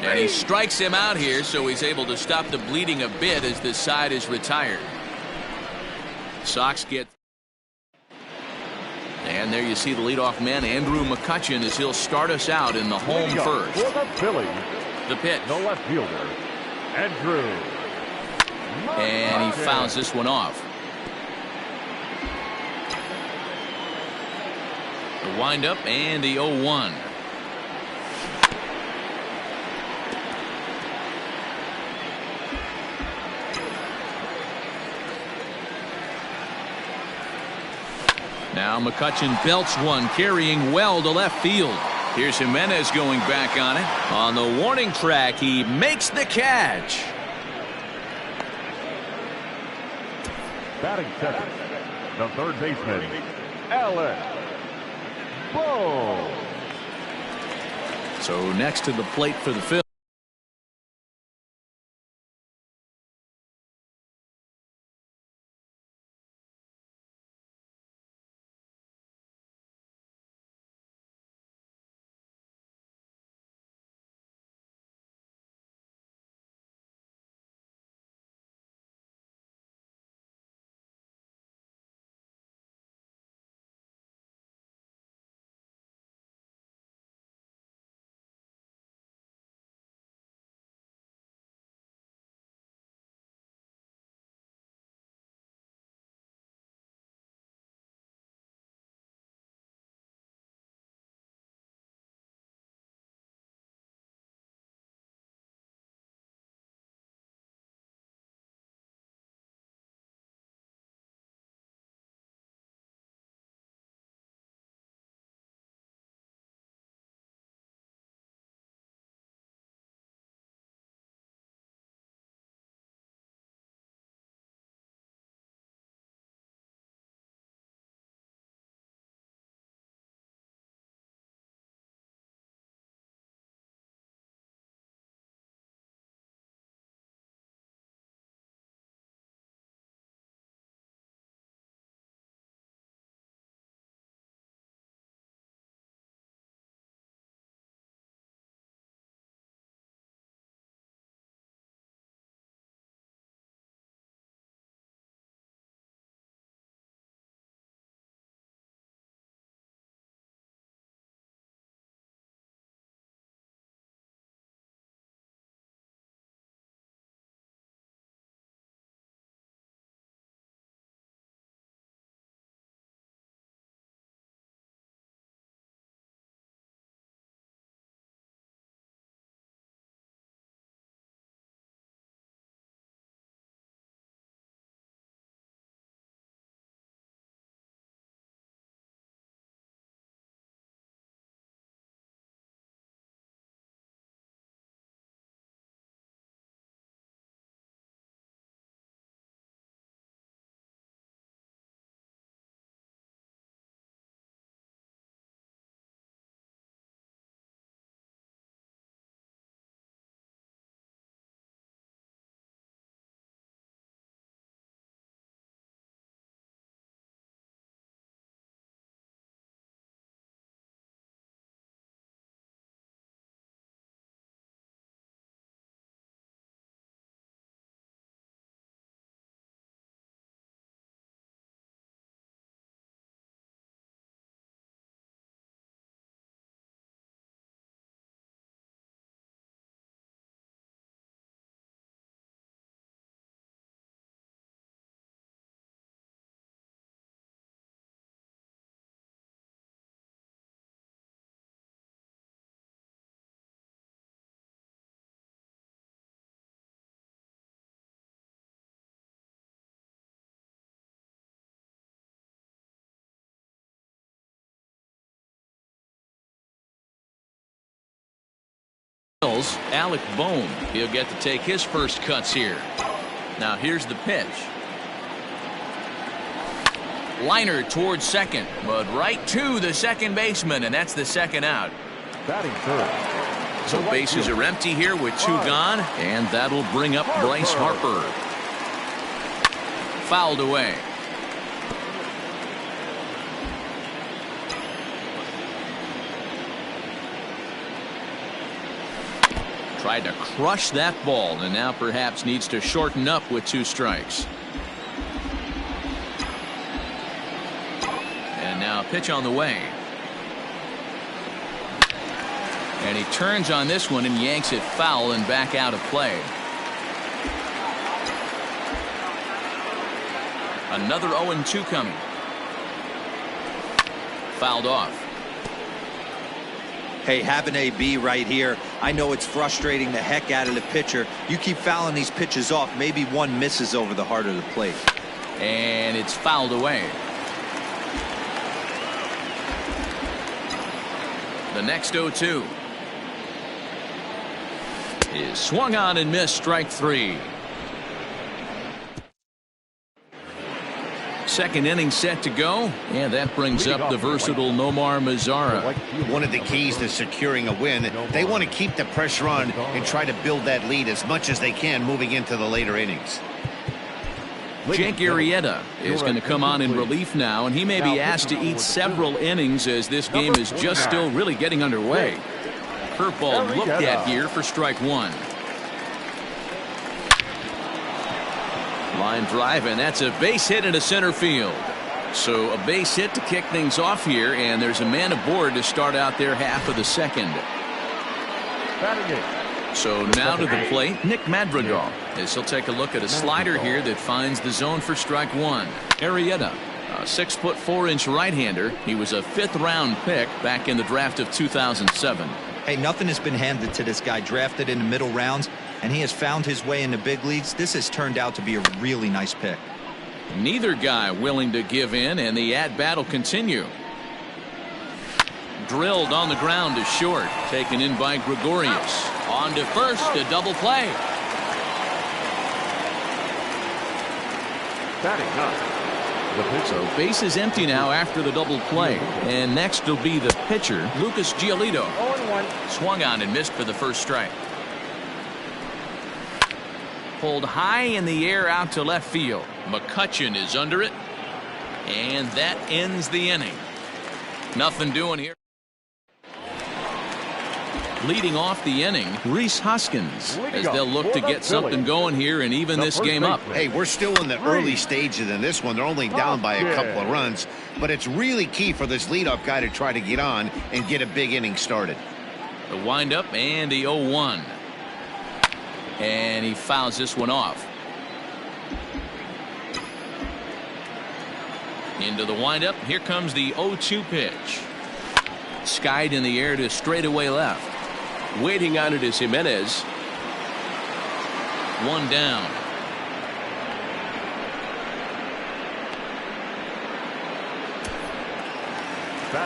And he strikes him out here, so he's able to stop the bleeding a bit as this side is retired. Sox get. And there you see the leadoff man, Andrew McCutchen, as he'll start us out in the home first. For the Phillies, the pitch. the left fielder, Andrew. And he fouls this one off. The windup and the 0-1. Now McCutchen belts one, carrying well to left field. Here's Jimenez going back on it. On the warning track, he makes the catch. Batting second, the third baseman, Alex Bowe. So next to the plate for the Phillies. Alec Bohm. He'll get to take his first cuts here. Now here's the pitch. Liner towards second, but right to the second baseman, and that's the second out. Batting third. So bases are empty here with 2 gone, and that'll bring up Bryce Harper. Fouled away. Tried to crush that ball, and now perhaps needs to shorten up with 2 strikes. And now a pitch on the way. And he turns on this one and yanks it foul and back out of play. Another 0-2 coming. Fouled off. Hey, have an AB right here. I know it's frustrating the heck out of the pitcher. You keep fouling these pitches off. Maybe one misses over the heart of the plate. And it's fouled away. The next 0-2 is swung on and missed. Strike 3. Second inning set to go, and that brings up the versatile Nomar Mazara. One of the keys to securing a win, they want to keep the pressure on and try to build that lead as much as they can moving into the later innings. Jake Arrieta is going to come on in relief now, and he may be asked to eat several innings as this game is just still really getting underway. Curveball looked at here for strike 1. Line drive, and that's a base hit into center field. So a base hit to kick things off here, and there's a man aboard to start out their half of the second. So now to the plate, Nick Madrigal, as he'll take a look at a slider here that finds the zone for strike 1. Arrieta, a 6'4" right-hander. He was a 5th-round pick back in the draft of 2007. Hey, nothing has been handed to this guy. Drafted in the middle rounds, and he has found his way in the big leagues. This has turned out to be a really nice pick. Neither guy willing to give in, and the at-bat will continue. Drilled on the ground to short, taken in by Gregorius. On to first, a double play. Batting ninth. So base is empty now after the double play, and next will be the pitcher, Lucas Giolito. Swung on and missed for the first strike. Pulled high in the air out to left field. McCutchen is under it, and that ends the inning. Nothing doing here. Leading off the inning, Rhys Hoskins, as they'll look to get something going here and even this game up. Hey, we're still in the early stages in this one. They're only down by a couple of runs, but it's really key for this leadoff guy to try to get on and get a big inning started. The windup and the 0-1. And he fouls this one off. Into the windup. Here comes the 0-2 pitch. Skied in the air to straightaway left. Waiting on it is Jimenez. 1 down.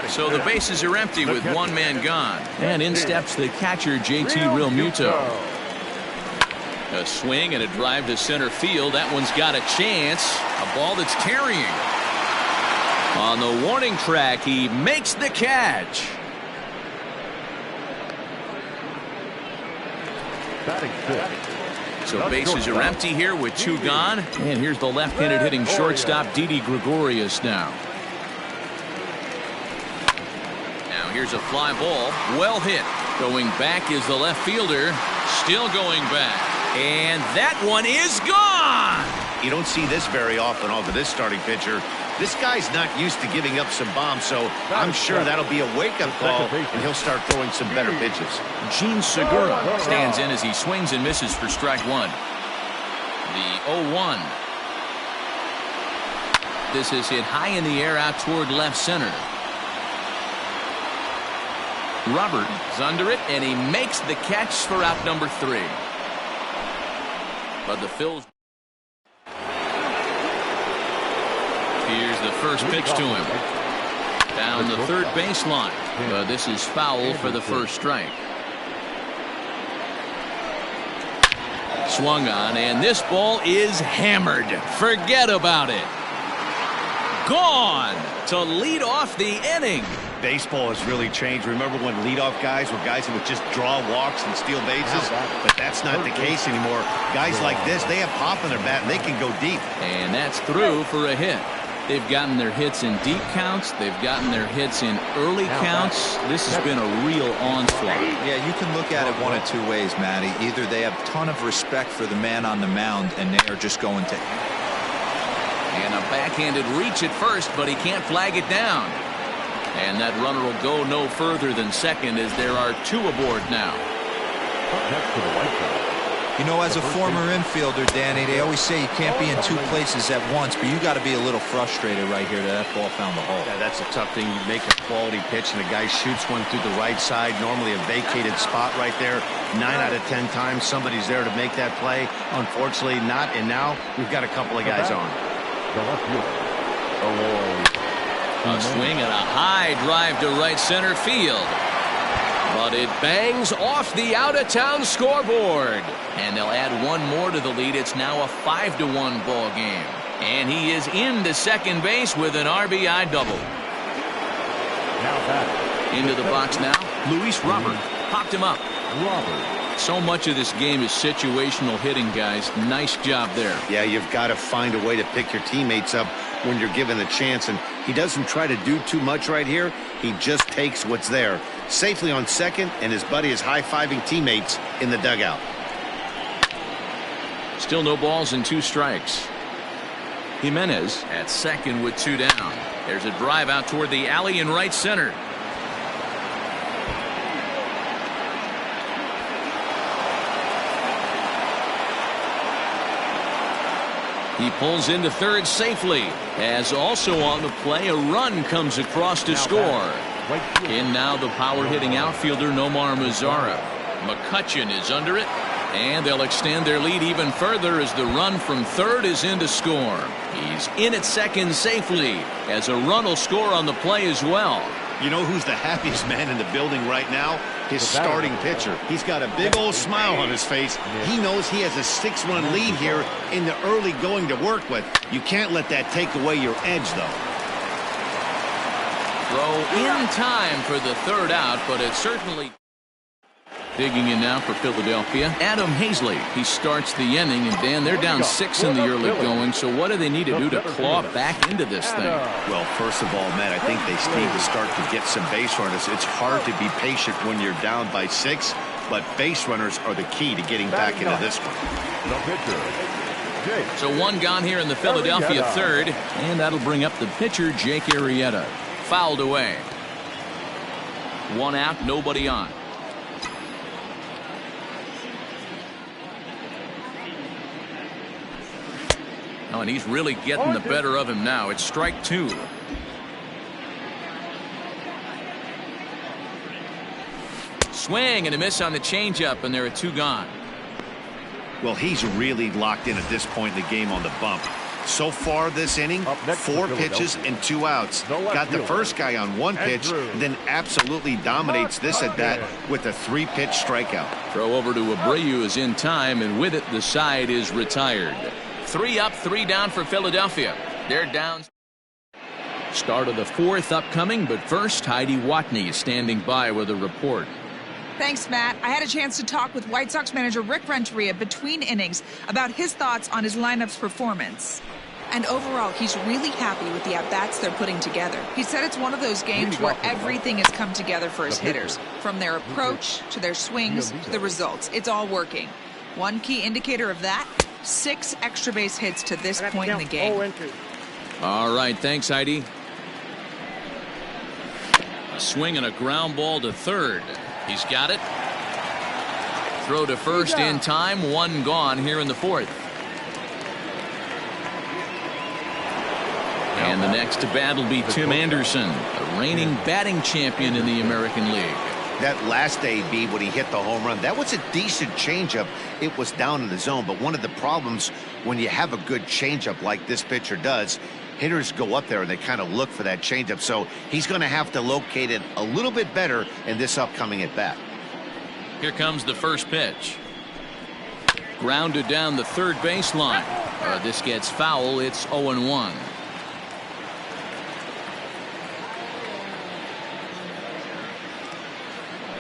So the bases are empty with 1 man gone. And in steps the catcher, JT Realmuto. A swing and a drive to center field. That one's got a chance. A ball that's carrying. On the warning track, he makes the catch. So bases are empty here with 2 gone. And here's the left-handed hitting shortstop, Didi Gregorius now. Now here's a fly ball. Well hit. Going back is the left fielder. Still going back. And that one is gone. You don't see this very often off of this starting pitcher. This guy's not used to giving up some bombs, so I'm sure that'll be a wake-up call, and he'll start throwing some better pitches. Gene Segura stands in as he swings and misses for strike 1. The 0-1. This is hit high in the air out toward left center. Robert is under it, and he makes the catch for out number 3. But the Phils. Here's the first pitch to him. Down the third baseline. This is foul for the first strike. Swung on, and this ball is hammered. Forget about it. Gone to lead off the inning. Baseball has really changed. Remember when leadoff guys were guys who would just draw walks and steal bases? But that's not the case anymore. Guys like this, they have pop in their bat, and they can go deep. And that's through for a hit. They've gotten their hits in deep counts. They've gotten their hits in early counts. This has been a real onslaught. Yeah, you can look at it one of two ways, Matty. Either they have a ton of respect for the man on the mound, and they are just going to... And a backhanded reach at first, but he can't flag it down. And that runner will go no further than second as there are two aboard now. You know, as a former infielder, Danny, they always say you can't be in two places at once, but you got to be a little frustrated right here that ball found the hole. Yeah, that's a tough thing. You make a quality pitch, and a guy shoots one through the right side, normally a vacated spot right there. 9 out of 10 times, somebody's there to make that play. Unfortunately, not, and now we've got a couple of guys on. A swing and a high drive to right center field. But it bangs off the out-of-town scoreboard. And they'll add one more to the lead. It's now a 5-1 ball game. And he is into second base with an RBI double. Into the box now. Luis Robert popped him up. So much of this game is situational hitting, guys. Nice job there. Yeah, you've got to find a way to pick your teammates up when you're given the chance, and he doesn't try to do too much right here. He just takes what's there. Safely on second, and his buddy is high-fiving teammates in the dugout. Still no balls and 2 strikes. Jimenez at second with 2 down. There's a drive out toward the alley in right center. He pulls into third safely, as also on the play a run comes across to score. In now the power-hitting outfielder Nomar Mazara. McCutchen is under it, and they'll extend their lead even further as the run from third is in to score. He's in at second safely, as a run will score on the play as well. You know who's the happiest man in the building right now? His starting pitcher. He's got a big old smile on his face. He knows he has a 6-run lead here in the early going to work with. You can't let that take away your edge, though. Throw in time for the third out, but it certainly... Digging in now for Philadelphia, Adam Hazley. He starts the inning, and Dan, they're down 6 in the early going, so what do they need to do to claw back into this thing? Well, first of all, Matt, I think they need to start to get some base runners. It's hard to be patient when you're down by 6, but base runners are the key to getting back into this one. So 1 gone here in the Philadelphia third, and that'll bring up the pitcher, Jake Arrieta. Fouled away. 1 out, nobody on. Oh, and he's really getting the better of him now. It's strike 2. Swing and a miss on the changeup, and there are 2 gone. Well, he's really locked in at this point in the game on the bump. So far this inning, 4 pitches and 2 outs. Got the first guy on 1 pitch, then absolutely dominates this at bat with a 3-pitch strikeout. Throw over to Abreu is in time, and with it, the side is retired. 3 up, 3 down for Philadelphia. They're down. Start of the 4th upcoming, but first, Heidi Watney is standing by with a report. Thanks, Matt. I had a chance to talk with White Sox manager Rick Renteria between innings about his thoughts on his lineup's performance. And overall, he's really happy with the at-bats they're putting together. He said it's one of those games where everything has come together for his hitters. From their approach, to their swings, to the results. It's all working. One key indicator of that, 6 extra base hits to this point in the game. All right, thanks, Heidi. A swing and a ground ball to third. He's got it. Throw to first in time. 1 gone here in the 4th. And the next to bat will be Tim Anderson, the reigning batting champion in the American League. That last AB when he hit the home run, that was a decent changeup. It was down in the zone, but one of the problems when you have a good changeup like this pitcher does, hitters go up there and they kind of look for that changeup. So he's going to have to locate it a little bit better in this upcoming at bat. Here comes the first pitch. Grounded down the third baseline. This gets foul. It's 0-1.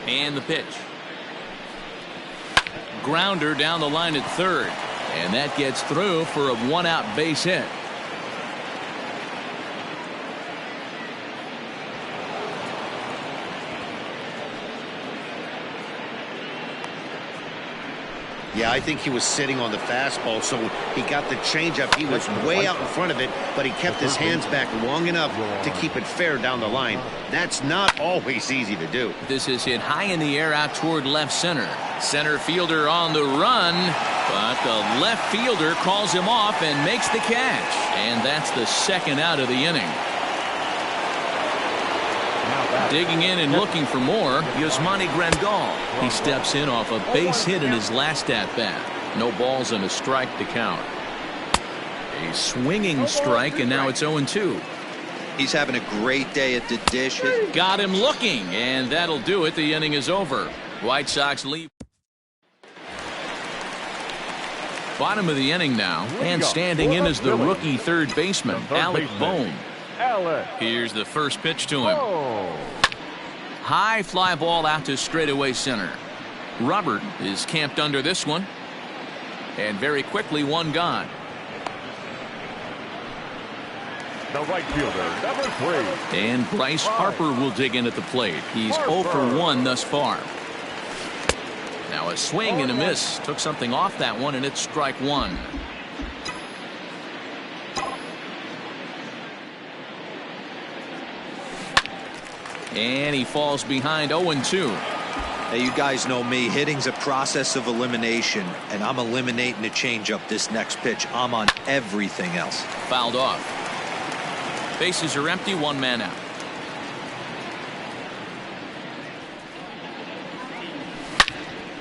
And the pitch. Grounder down the line at third. And that gets through for a one-out base hit. Yeah, I think he was sitting on the fastball, so he got the changeup. He was way out in front of it, but he kept his hands back long enough to keep it fair down the line. That's not always easy to do. This is hit high in the air out toward left center. Center fielder on the run, but the left fielder calls him off and makes the catch. And that's the second out of the inning. Digging in and looking for more, Yasmani Grandal. He steps in off a base hit in his last at-bat. No balls and a strike to count. A swinging strike, and now it's 0-2. He's having a great day at the dish. Got him looking, and that'll do it. The inning is over. White Sox lead. Bottom of the inning now, and standing in is the rookie third baseman, Alec Bohm. Here's the first pitch to him. High fly ball out to straightaway center. Robert is camped under this one. And very quickly, one gone. The right fielder, number 3. And Bryce Harper will dig in at the plate. He's 0 for 1 thus far. Now a swing and a miss. Took something off that one, and it's strike one. And he falls behind 0-2. Hey, you guys know me. Hitting's a process of elimination, and I'm eliminating the changeup this next pitch. I'm on everything else. Fouled off. Bases are empty, one man out.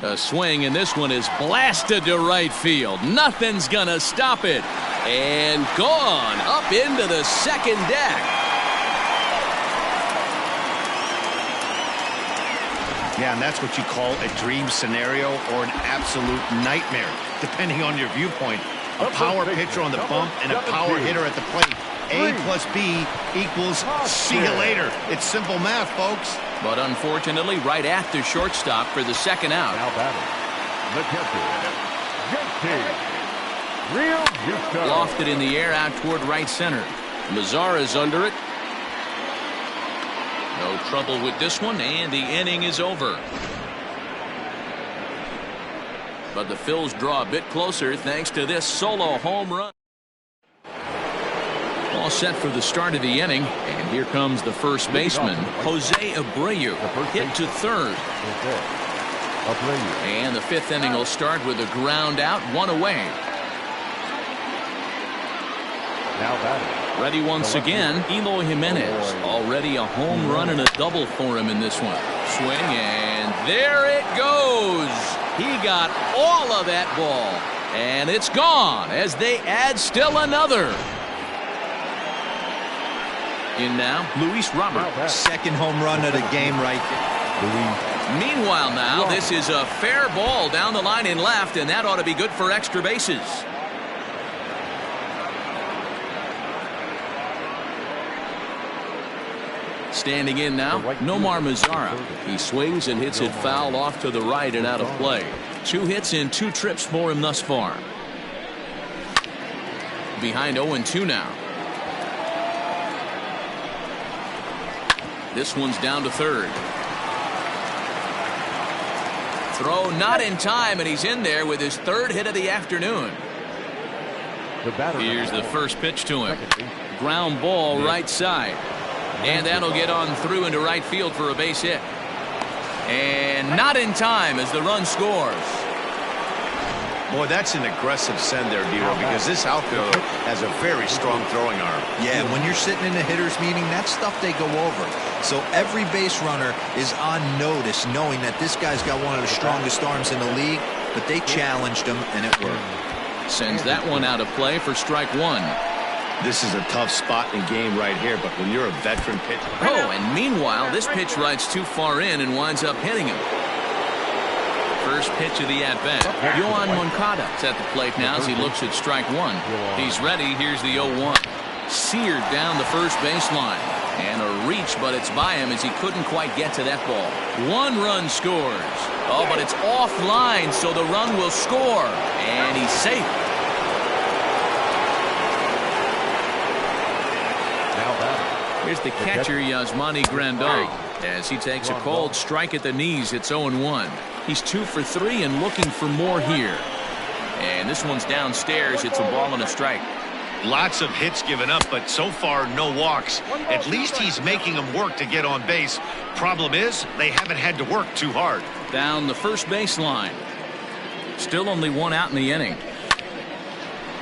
A swing, and this one is blasted to right field. Nothing's gonna stop it. And gone up into the second deck. Yeah, and that's what you call a dream scenario or an absolute nightmare, depending on your viewpoint. A power pitcher on the bump and a power hitter at the plate. A plus B equals see you later. It's simple math, folks. But unfortunately, right at the shortstop for the second out. Now batting, the catcher, JT Real Houston. Lofted in the air out toward right center. Mazara's under it. No trouble with this one, and the inning is over. But the Phils draw a bit closer thanks to this solo home run. All set for the start of the inning, and here comes the first baseman, Jose Abreu, hit to third. And the fifth inning will start with a ground out, one away. Now batting. Ready once again, Eloy Jimenez. Already a home run and a double for him in this one. Swing, and there it goes. He got all of that ball, and it's gone as they add still another. In now, Luis Robert. Second home run of the game right there. Meanwhile now, this is a fair ball down the line in left, and that ought to be good for extra bases. Standing in now, Nomar Mazara. He swings and hits it foul off to the right and out of play. 2 hits in 2 trips for him thus far. Behind 0-2 now. This one's down to third. Throw not in time, and he's in there with his third hit of the afternoon. Here's the first pitch to him. Ground ball right side. And that'll get on through into right field for a base hit. And not in time as the run scores. Boy, that's an aggressive send there, Dero, because this outfielder has a very strong throwing arm. Yeah, when you're sitting in a hitter's meeting, that's stuff they go over. So every base runner is on notice, knowing that this guy's got one of the strongest arms in the league, but they challenged him, and it worked. Sends that one out of play for strike one. This is a tough spot in game right here, but when you're a veteran pitcher. Oh, and meanwhile, this pitch rides too far in and winds up hitting him. first pitch of the at-bat. Yohan Moncada's at the plate now as he looks at strike one. He's ready. Here's the 0-1. Seared down the first baseline. And a reach, but it's by him as he couldn't quite get to that ball. 1 run scores. Oh, but it's offline, so the run will score. And he's safe. Here's the catcher, Yasmani Grandal, as he takes a cold strike at the knees. It's 0-1. He's 2 for 3 and looking for more here. And this one's downstairs. It's a ball and a strike. Lots of hits given up, but so far no walks. At least he's making them work to get on base. Problem is, they haven't had to work too hard. Down the first baseline. Still only 1 out in the inning.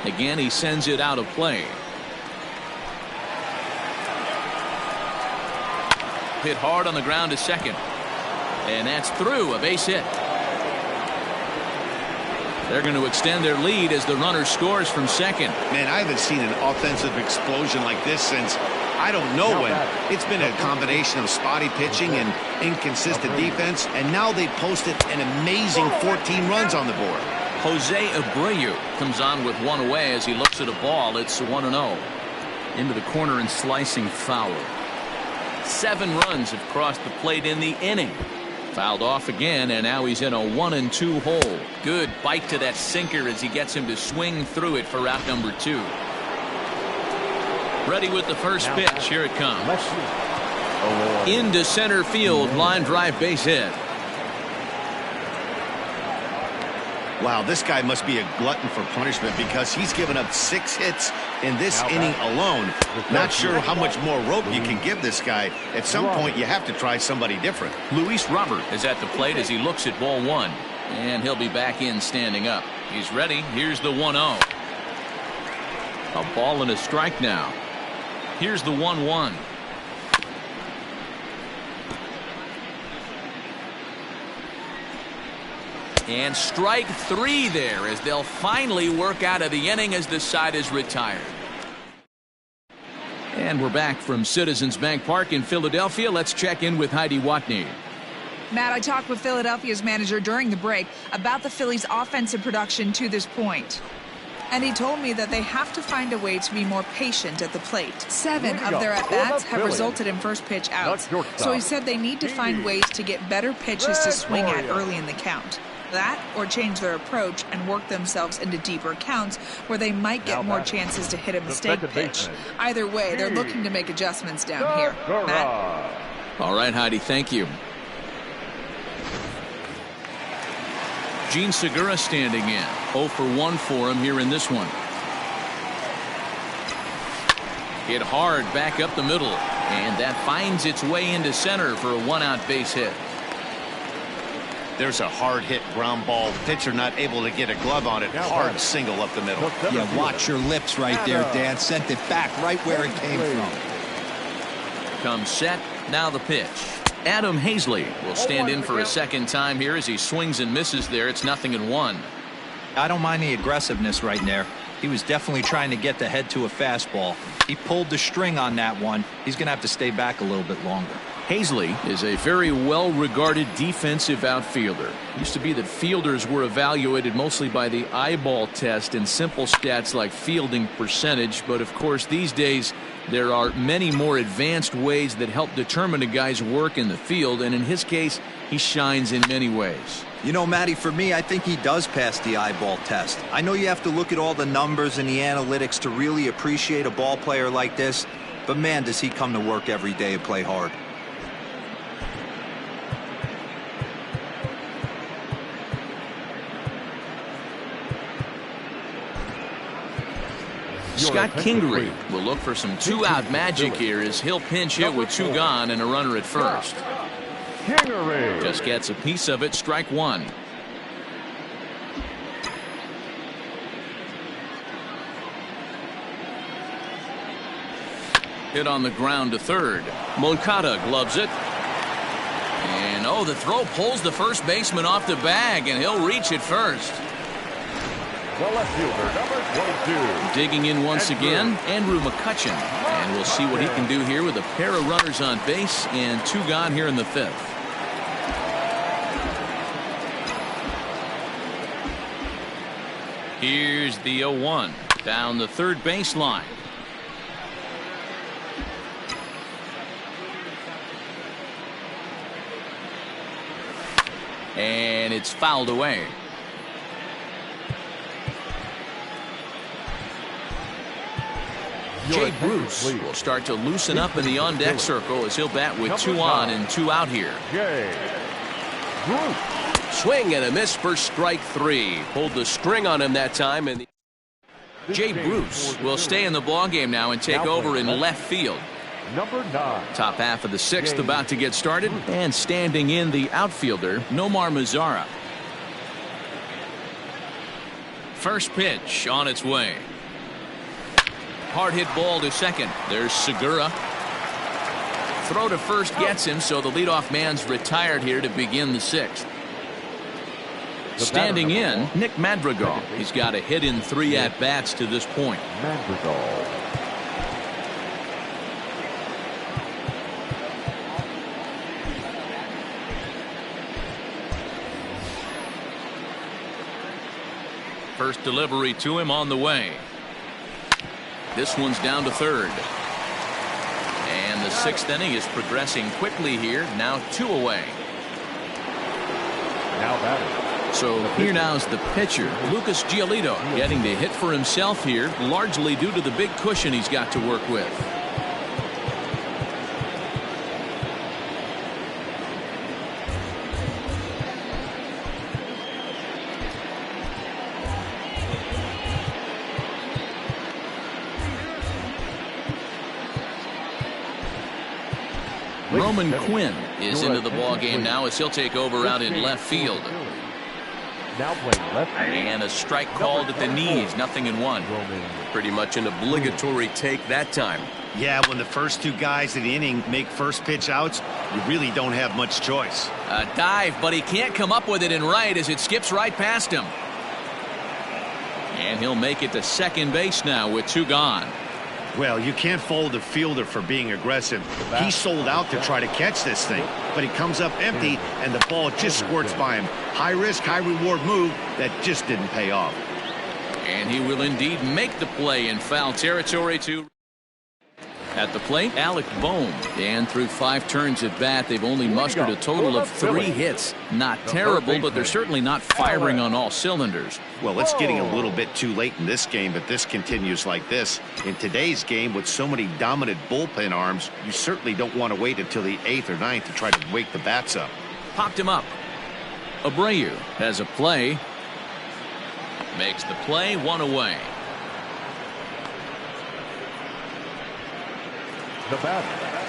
Again, he sends it out of play. Hit hard on the ground to second. And that's through. A base hit. They're going to extend their lead as the runner scores from second. Man, I haven't seen an offensive explosion like this since I don't know when. It's been a combination of spotty pitching and inconsistent defense, and now they've posted an amazing 14 runs on the board. Jose Abreu comes on with 1 away as he looks at a ball. It's 1-0. Into the corner and slicing foul. 7 runs have crossed the plate in the inning. Fouled off again, and now he's in a 1-2 hole. Good bite to that sinker as he gets him to swing through it for out number 2. Ready with the first pitch. Here it comes. Into center field. Line drive base hit. Wow, this guy must be a glutton for punishment because he's given up 6 hits in this inning alone. Not sure how much more rope you can give this guy. At some point, you have to try somebody different. Luis Robert is at the plate as he looks at ball 1. And he'll be back in standing up. He's ready. Here's the 1-0. A ball and a strike now. Here's the 1-1. And strike 3 there as they'll finally work out of the inning as the side is retired. And we're back from Citizens Bank Park in Philadelphia. Let's check in with Heidi Watney. Matt, I talked with Philadelphia's manager during the break about the Phillies' offensive production to this point. And he told me that they have to find a way to be more patient at the plate. 7 of their at-bats have resulted in first pitch outs. So he said they need to find ways to get better pitches to swing at early in the count. That or change their approach and work themselves into deeper counts where they might get more chances to hit a mistake pitch. Either way, they're looking to make adjustments down here. Matt? All right, Heidi, thank you. Gene Segura standing in. 0 for 1 for him here in this one. Hit hard back up the middle. And that finds its way into center for a 1-out base hit. There's a hard hit ground ball. Pitcher not able to get a glove on it. Hard single up the middle. Yeah, watch your lips right there, Dan. Sent it back right where it came from. Comes set. Now the pitch. Adam Hazley will stand in for a second time here as he swings and misses there. It's 0-1. I don't mind the aggressiveness right there. He was definitely trying to get the head to a fastball. He pulled the string on that one. He's going to have to stay back a little bit longer. Hazley is a very well-regarded defensive outfielder. It used to be that fielders were evaluated mostly by the eyeball test and simple stats like fielding percentage. But of course, these days, there are many more advanced ways that help determine a guy's work in the field. And in his case, he shines in many ways. You know, Matty, for me, I think he does pass the eyeball test. I know you have to look at all the numbers and the analytics to really appreciate a ball player like this. But man, does he come to work every day and play hard. Scott Kingery will look for some 2-out magic here as he'll pinch hit with 2 gone and a runner at first. Just gets a piece of it. Strike 1. Hit on the ground to third. Moncada gloves it. And oh, the throw pulls the first baseman off the bag, and he'll reach it first. The left fielder, number 22. Digging in once again, Andrew McCutchen. And we'll see what he can do here with a pair of runners on base and 2 gone here in the 5th. Here's the 0-1 down the third baseline. And it's fouled away. Jay Bruce will start to loosen up in the on-deck circle as he'll bat with 2 on and 2 out here. Swing and a miss for strike 3. Pulled the string on him that time. And Jay Bruce will stay in the ballgame now and take over in left field. Number 9. Top half of the 6th about to get started, and standing in the outfielder, Nomar Mazara. First pitch on its way. Hard hit ball to second. There's Segura. Throw to first gets him, so the leadoff man's retired here to begin the 6th. Standing in, Nick Madrigal. He's got a hit in 3 at-bats to this point. Madrigal. First delivery to him on the way. This one's down to third. And the 6th inning is progressing quickly here. Now 2 away. Now batting. So here now's the pitcher, Lucas Giolito, getting to hit for himself here, largely due to the big cushion he's got to work with. Roman Quinn is into the ball game now as he'll take over out in left field. Now playing left. And a strike called at the knees. 0-1. pretty much an obligatory take that time. Yeah, when the first 2 guys in the inning make first pitch outs, you really don't have much choice. A dive, but he can't come up with it in right as it skips right past him. And he'll make it to second base now with 2 gone. Well, you can't fault the fielder for being aggressive. He sold out to try to catch this thing, but he comes up empty and the ball just squirts by him. High risk, high reward move that just didn't pay off. And he will indeed make the play in foul territory to at the plate, Alec Bohm. And through 5 turns at bat, they've only mustered a total of 3 hits. Not terrible, but they're certainly not firing on all cylinders. Well, it's getting a little bit too late in this game, but this continues like this. In today's game, with so many dominant bullpen arms, you certainly don't want to wait until the 8th or 9th to try to wake the bats up. Popped him up. Abreu has a play. Makes the play, 1 away.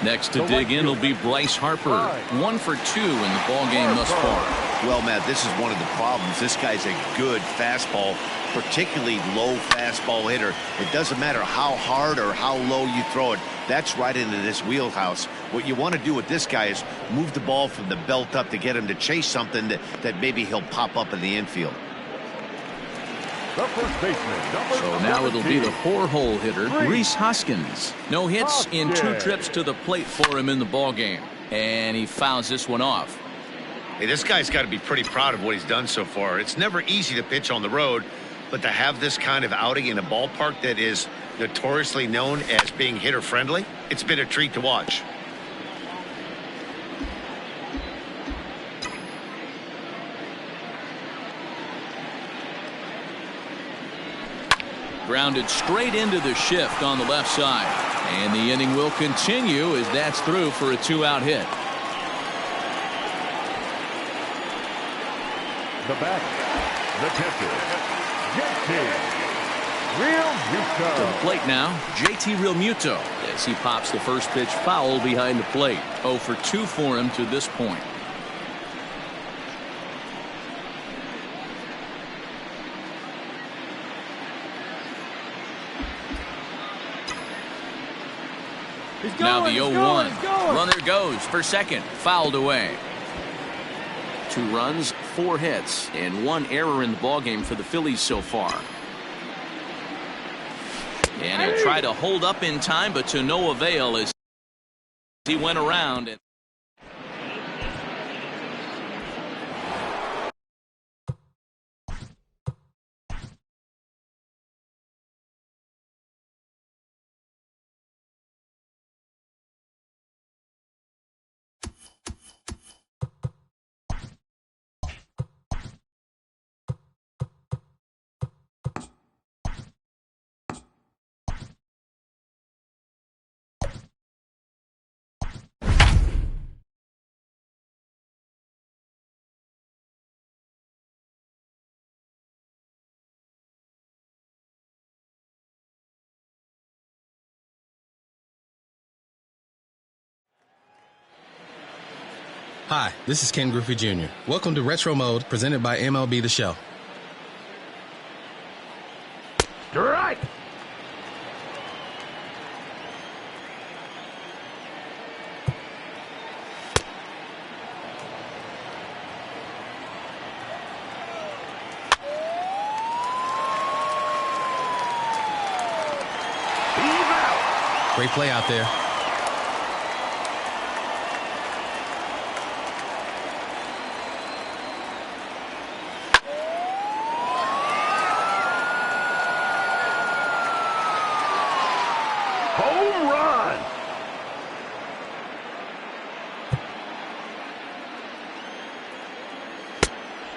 Next to dig in will be Bryce Harper. 1 for 2 in the ball game thus far. Well, Matt, this is one of the problems. This guy's a good fastball, particularly low fastball hitter. It doesn't matter how hard or how low you throw it. That's right into this wheelhouse. What you want to do with this guy is move the ball from the belt up to get him to chase something that maybe he'll pop up in the infield. The first baseman, so now it'll be the 4-hole hitter, Rhys Hoskins. No hits in 2 trips to the plate for him in the ball game. And he fouls this one off. Hey, this guy's got to be pretty proud of what he's done so far. It's never easy to pitch on the road, but to have this kind of outing in a ballpark that is notoriously known as being hitter-friendly, it's been a treat to watch. Grounded straight into the shift on the left side. And the inning will continue as that's through for a 2-out hit. The batter, the catcher, JT Realmuto. To the plate now, JT Realmuto as he pops the first pitch foul behind the plate. 0 for 2 for him to this point. Now the 0-1. Runner goes for second. Fouled away. 2 runs, 4 hits, and 1 error in the ballgame for the Phillies so far. And he'll try to hold up in time, but to no avail as he went around. And Hi, this is Ken Griffey Jr. Welcome to Retro Mode, presented by MLB The Show. Strike! Great play out there. Home run!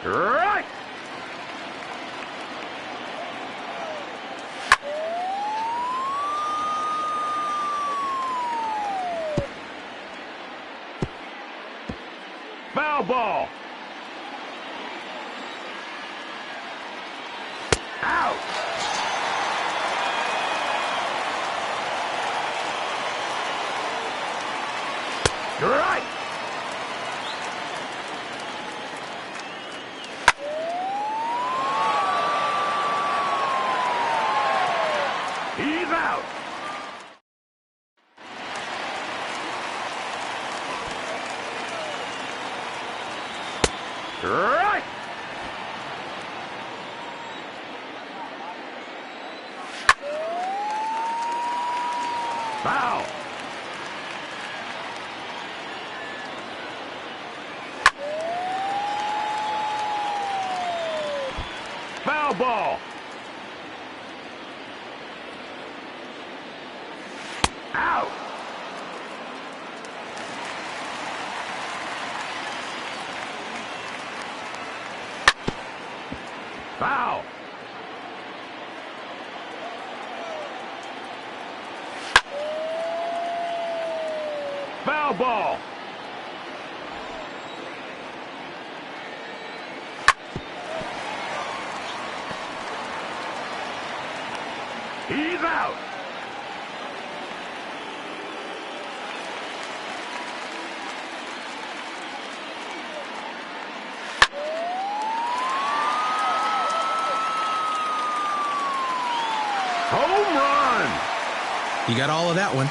Strike! Foul ball! Out! Strike! He's out! Strike! Foul! Foul ball! Out! Foul! Foul ball! He's out! Home run! You got all of that one.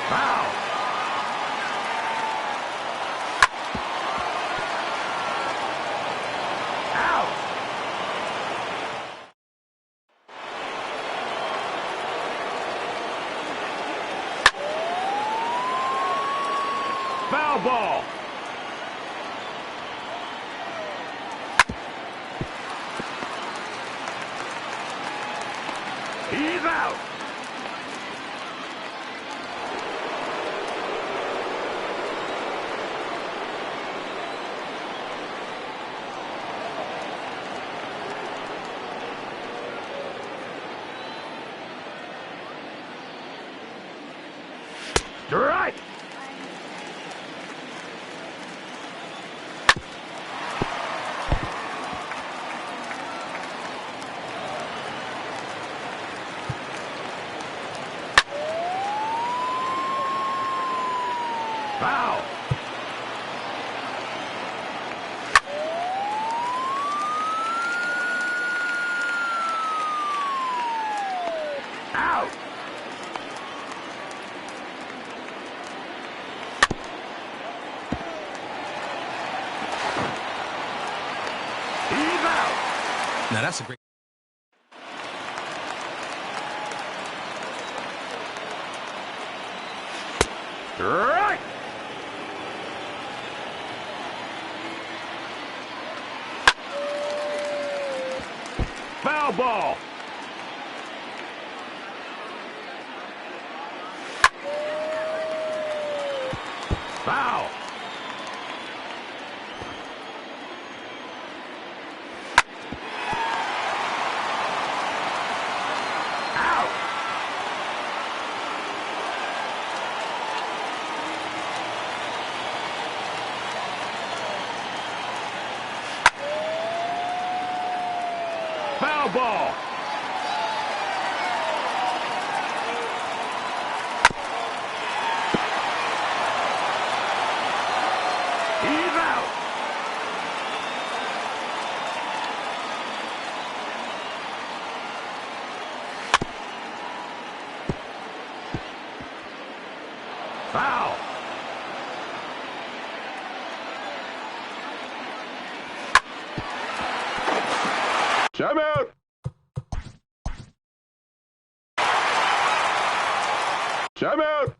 Foul! Out! Foul ball! He's out! Strike! Foul! Out! He's out! Now that's a great. Strike! Foul Foul ball. Foul. Out. Foul ball. He's out. Foul. Timeout. Timeout.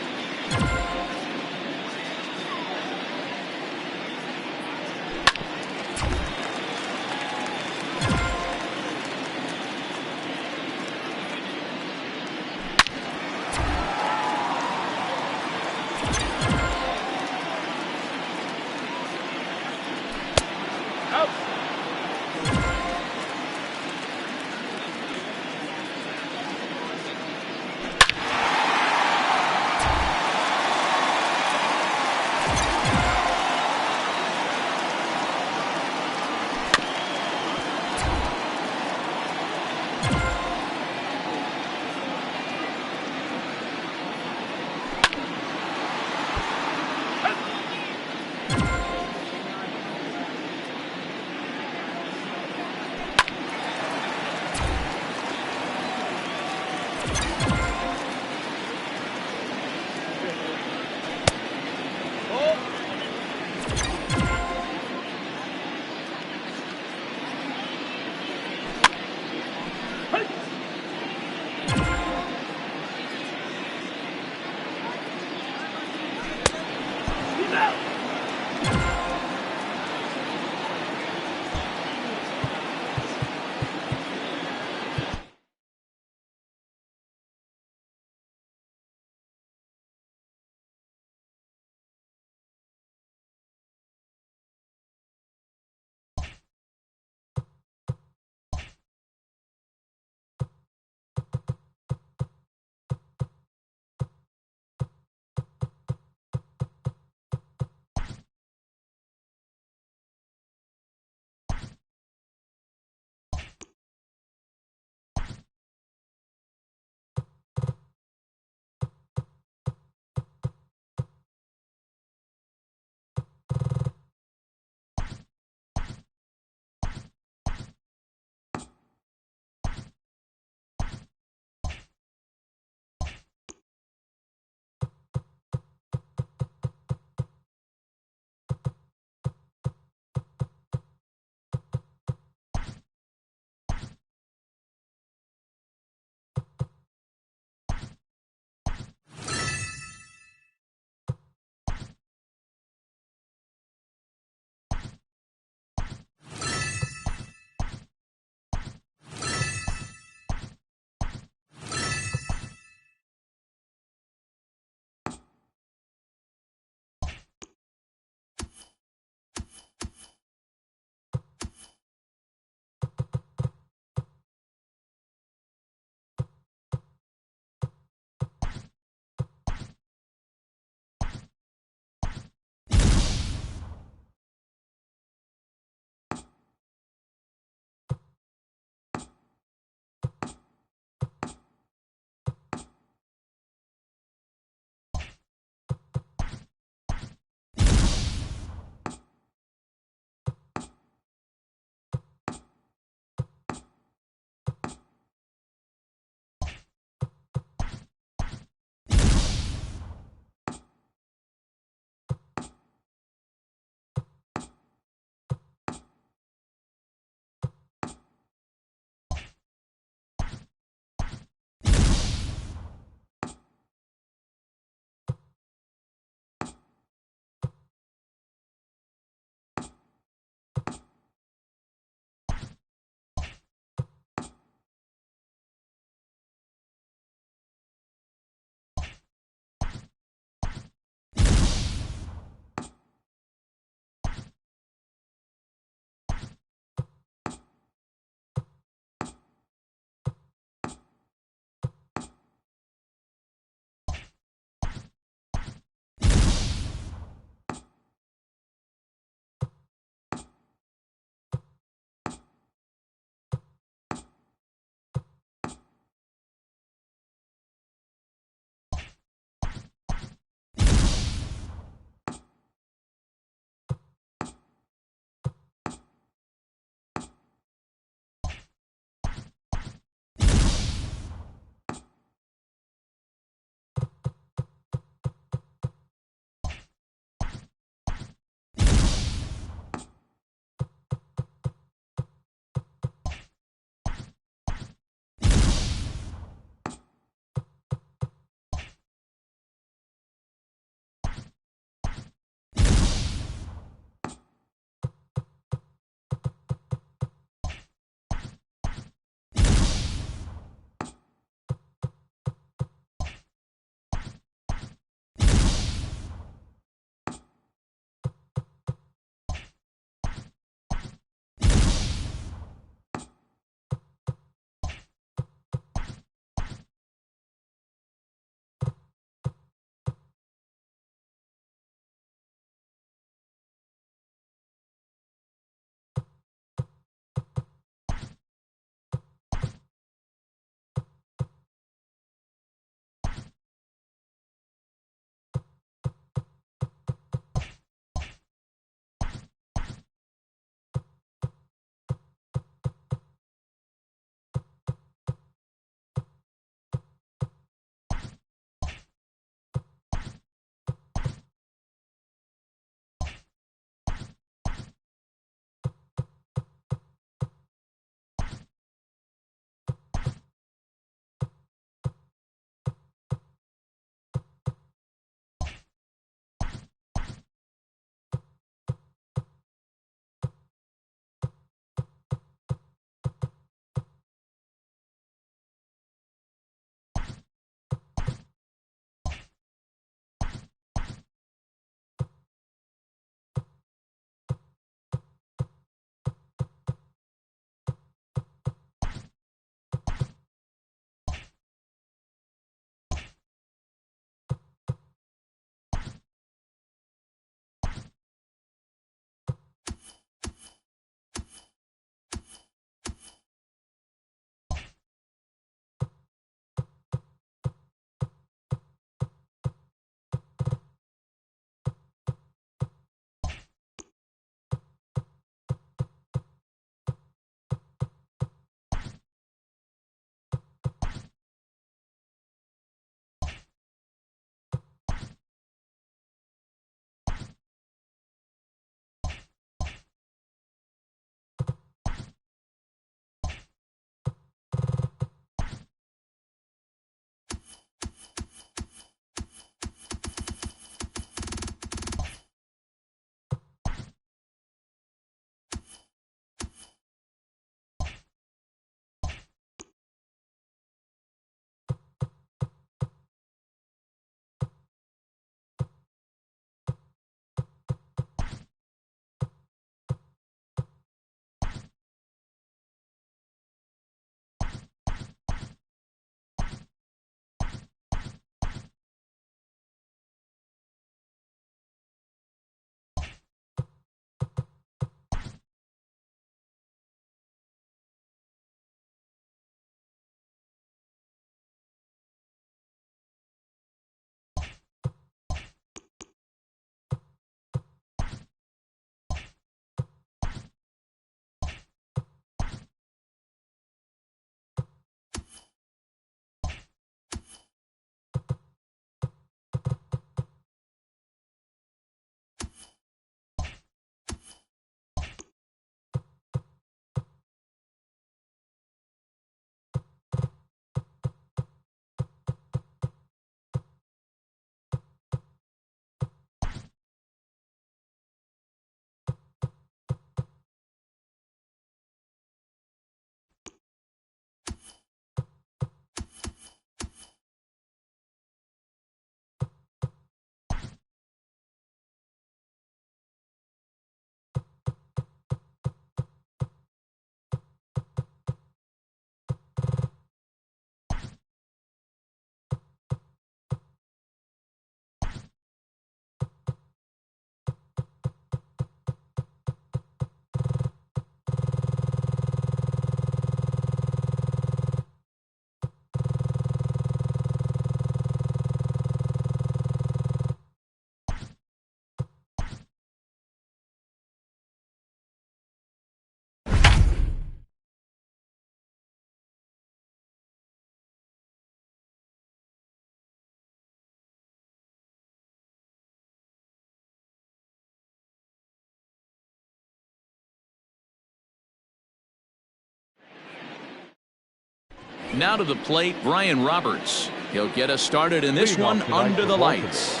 Now to the plate, Brian Roberts. He'll get us started in this one under the lights.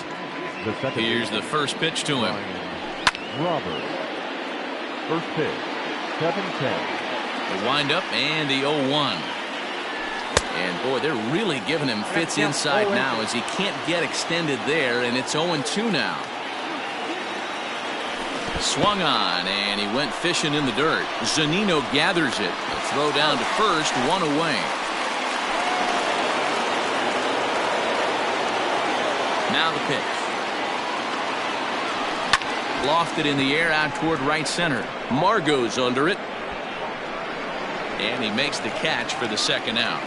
Here's the first pitch to him. Roberts. First pitch, 7-10. The windup and the 0-1. And boy, they're really giving him fits inside now as he can't get extended there, and it's 0-2 now. Swung on, and he went fishing in the dirt. Zunino gathers it. A throw down to first, one away. Now the pitch. Lofted in the air out toward right center. Margot's under it. And he makes the catch for the second out.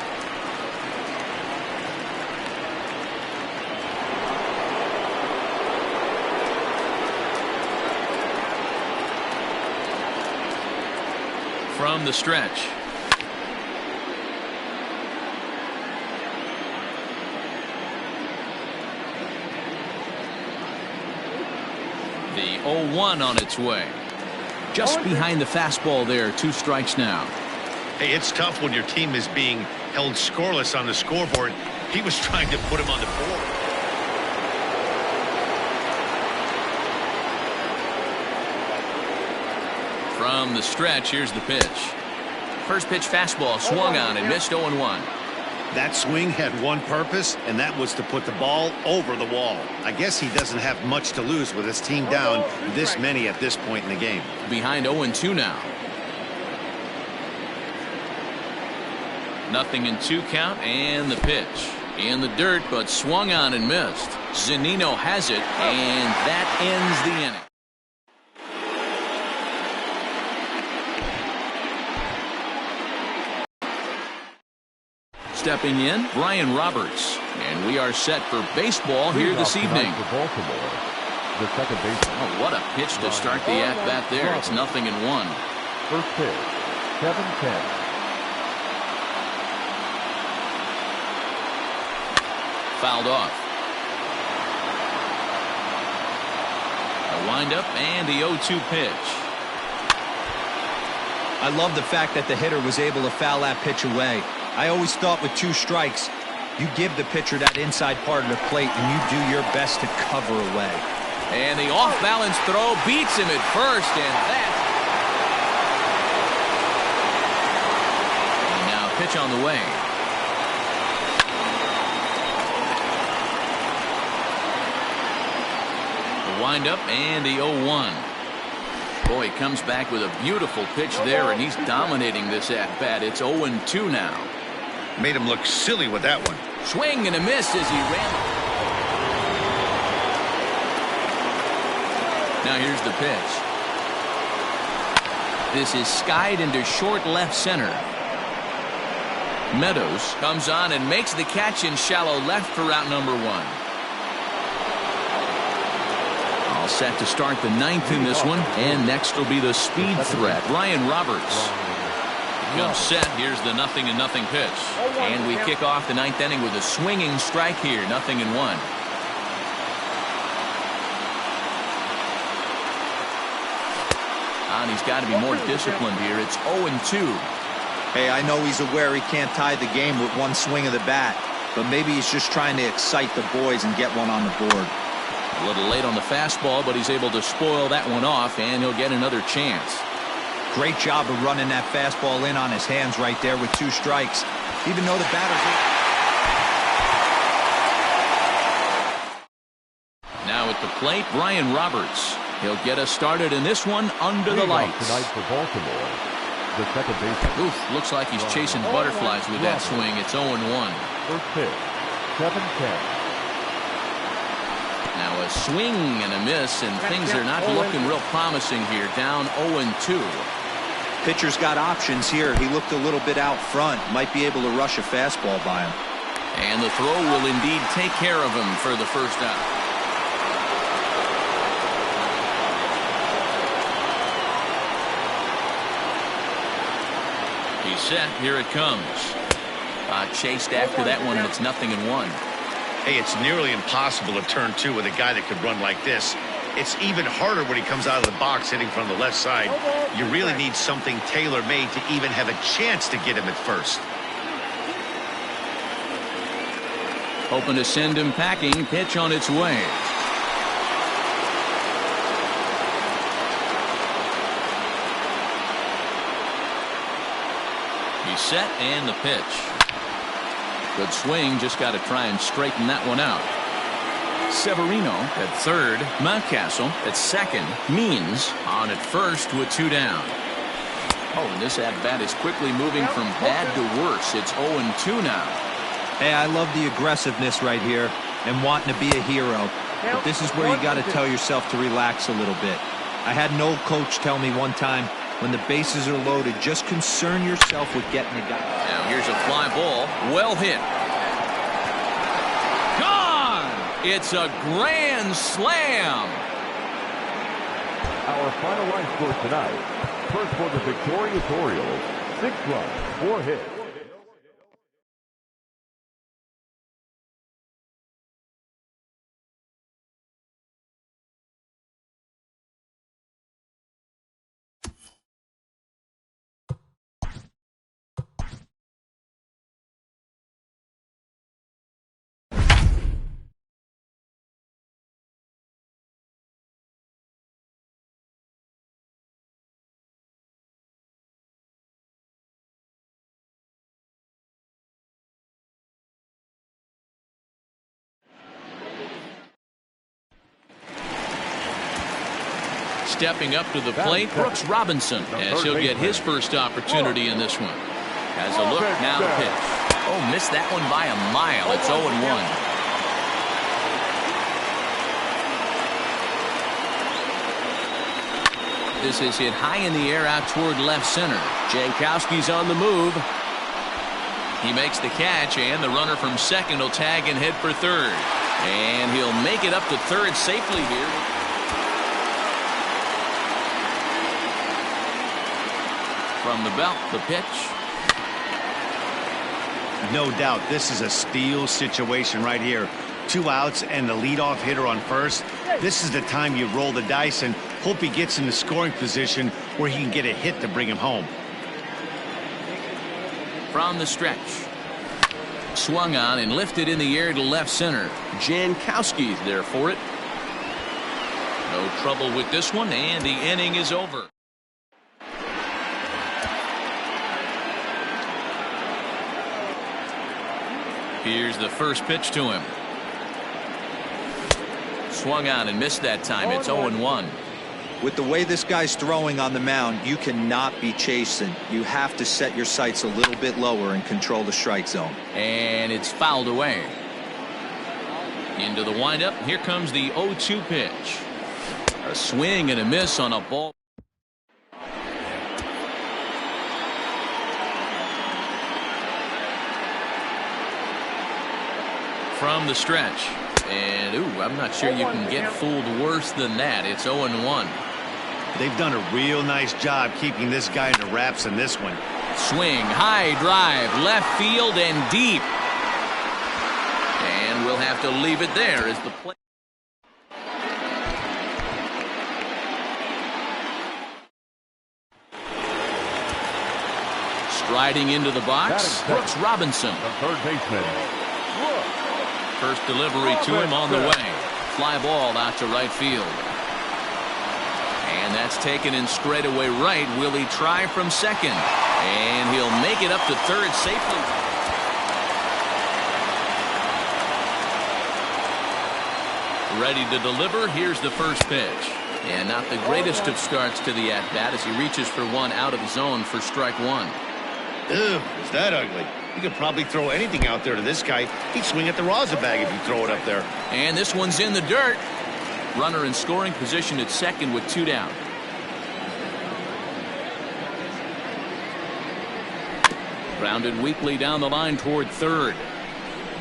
From the stretch. The 0-1 on its way. Just behind the fastball there. 2 strikes now. Hey, it's tough when your team is being held scoreless on the scoreboard. He was trying to put him on the board. From the stretch, here's the pitch. First pitch fastball swung on and missed 0-1. That swing had one purpose, and that was to put the ball over the wall. I guess he doesn't have much to lose with his team down this many at this point in the game. Behind 0-2 now. 0-2 count, and the pitch. In the dirt, but swung on and missed. Zunino has it, and that ends the inning. Stepping in, Brian Roberts. And we are set for baseball here this evening. For Baltimore, the second baseman. Oh, what a pitch to start the at-bat there. It's 0-1. First pitch, 7-10. Fouled off. A windup and the 0-2 pitch. I love the fact that the hitter was able to foul that pitch away. I always thought with 2 strikes, you give the pitcher that inside part of the plate and you do your best to cover away. And the off-balance throw beats him at first, and that. And now pitch on the way. The windup and the 0-1. Boy, he comes back with a beautiful pitch there, and he's dominating this at-bat. It's 0-2 now. Made him look silly with that one. Swing and a miss as he ran. Now here's the pitch. This is skied into short left center. Meadows comes on and makes the catch in shallow left for route number 1. All set to start the 9th in this one, and next will be the speed threat, Brian Roberts. Comes set. Here's the 0-0 pitch. And we kick off the 9th inning with a swinging strike here. 0-1. And he's got to be more disciplined here. It's 0-2. Hey, I know he's aware he can't tie the game with 1 swing of the bat, but maybe he's just trying to excite the boys and get one on the board. A little late on the fastball, but he's able to spoil that one off, and he'll get another chance. Great job of running that fastball in on his hands right there with 2 strikes. Even though the batter's... Now at the plate, Brian Roberts. He'll get us started in this one under the lights. Tonight for Baltimore, the second baseman. Oof, looks like he's chasing butterflies with that swing. It's 0-1. First pitch, 7-10. Now a swing and a miss, and things are not looking real promising here. Down 0-2. Pitcher's got options here. He looked a little bit out front. Might be able to rush a fastball by him. And the throw will indeed take care of him for the first out. He's set. Here it comes. Chased after that one, and it's 0-1. Hey, it's nearly impossible to turn 2 with a guy that could run like this. It's even harder when he comes out of the box hitting from the left side. You really need something tailor-made to even have a chance to get him at first. Hoping to send him packing. Pitch on its way. He's set and the pitch. Good swing. Just got to try and straighten that one out. Severino at third. Mountcastle at second. Means on at first with 2 down. Oh, and this at-bat is quickly moving from bad to worse. It's 0-2 now. Hey, I love the aggressiveness right here and wanting to be a hero. But this is where you got to tell yourself to relax a little bit. I had an old coach tell me one time, when the bases are loaded, just concern yourself with getting the guy. Now here's a fly ball. Well hit. Gone! It's a grand slam. Our final line score tonight. First for the victorious Orioles, 6 runs, 4 hits. Stepping up to the plate, Brooks Robinson, as he'll get his first opportunity in this one. Has a look, now the pitch. Oh, missed that one by a mile. It's 0-1. This is hit high in the air out toward left center. Jankowski's on the move. He makes the catch, and the runner from second will tag and head for third. And he'll make it up to third safely here. From the belt, the pitch. No doubt this is a steal situation right here. 2 outs and the leadoff hitter on first. This is the time you roll the dice and hope he gets in the scoring position where he can get a hit to bring him home. From the stretch. Swung on and lifted in the air to left center. Jankowski's there for it. No trouble with this one, and the inning is over. Here's the first pitch to him. Swung on and missed that time. It's 0-1. With the way this guy's throwing on the mound, you cannot be chasing. You have to set your sights a little bit lower and control the strike zone. And it's fouled away. Into the windup. Here comes the 0-2 pitch. A swing and a miss on a ball. From the stretch. And, ooh, I'm not sure you can get fooled worse than that. It's 0-1. They've done a real nice job keeping this guy in the wraps in this one. Swing, high drive, left field and deep. And we'll have to leave it there as the play. Striding into the box, Brooks Robinson. The third baseman. First delivery to him on the way. Fly ball out to right field. And that's taken in straightaway right. Will he try from second? And he'll make it up to third safely. Ready to deliver. Here's the first pitch. And not the greatest of starts to the at-bat as he reaches for one out of the zone for strike one. Ugh, is that ugly? You could probably throw anything out there to this guy. He'd swing at the rosin bag if you throw it up there. And this one's in the dirt. Runner in scoring position at second with 2 down. Grounded weakly down the line toward third.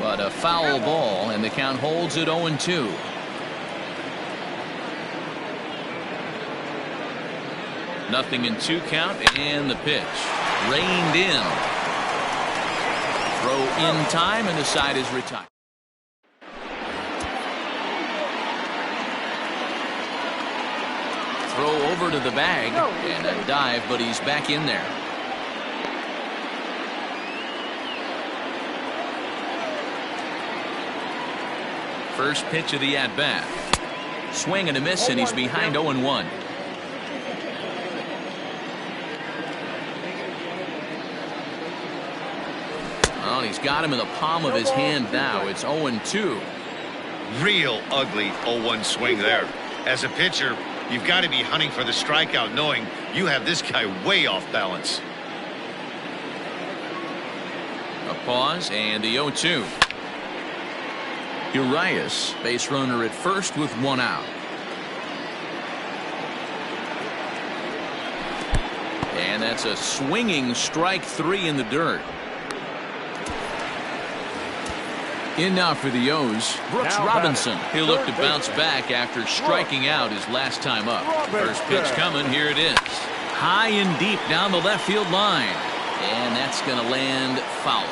But a foul ball, and the count holds at 0-2. Nothing in 2 count, and the pitch. Reined in. Throw in time, and the side is retired. Throw over to the bag, and a dive, but he's back in there. First pitch of the at-bat. Swing and a miss, and he's behind 0-1. Well, he's got him in the palm of his hand now. It's 0-2. Real ugly 0-1 swing there. As a pitcher, you've got to be hunting for the strikeout, knowing you have this guy way off balance. A pause and the 0-2. Urias, base runner at first with one out. And that's a swinging strike 3 in the dirt. In now for the O's, Brooks Robinson. He'll look to bounce back after striking out his last time up. First pitch coming. Here it is. High and deep down the left field line. And that's going to land foul.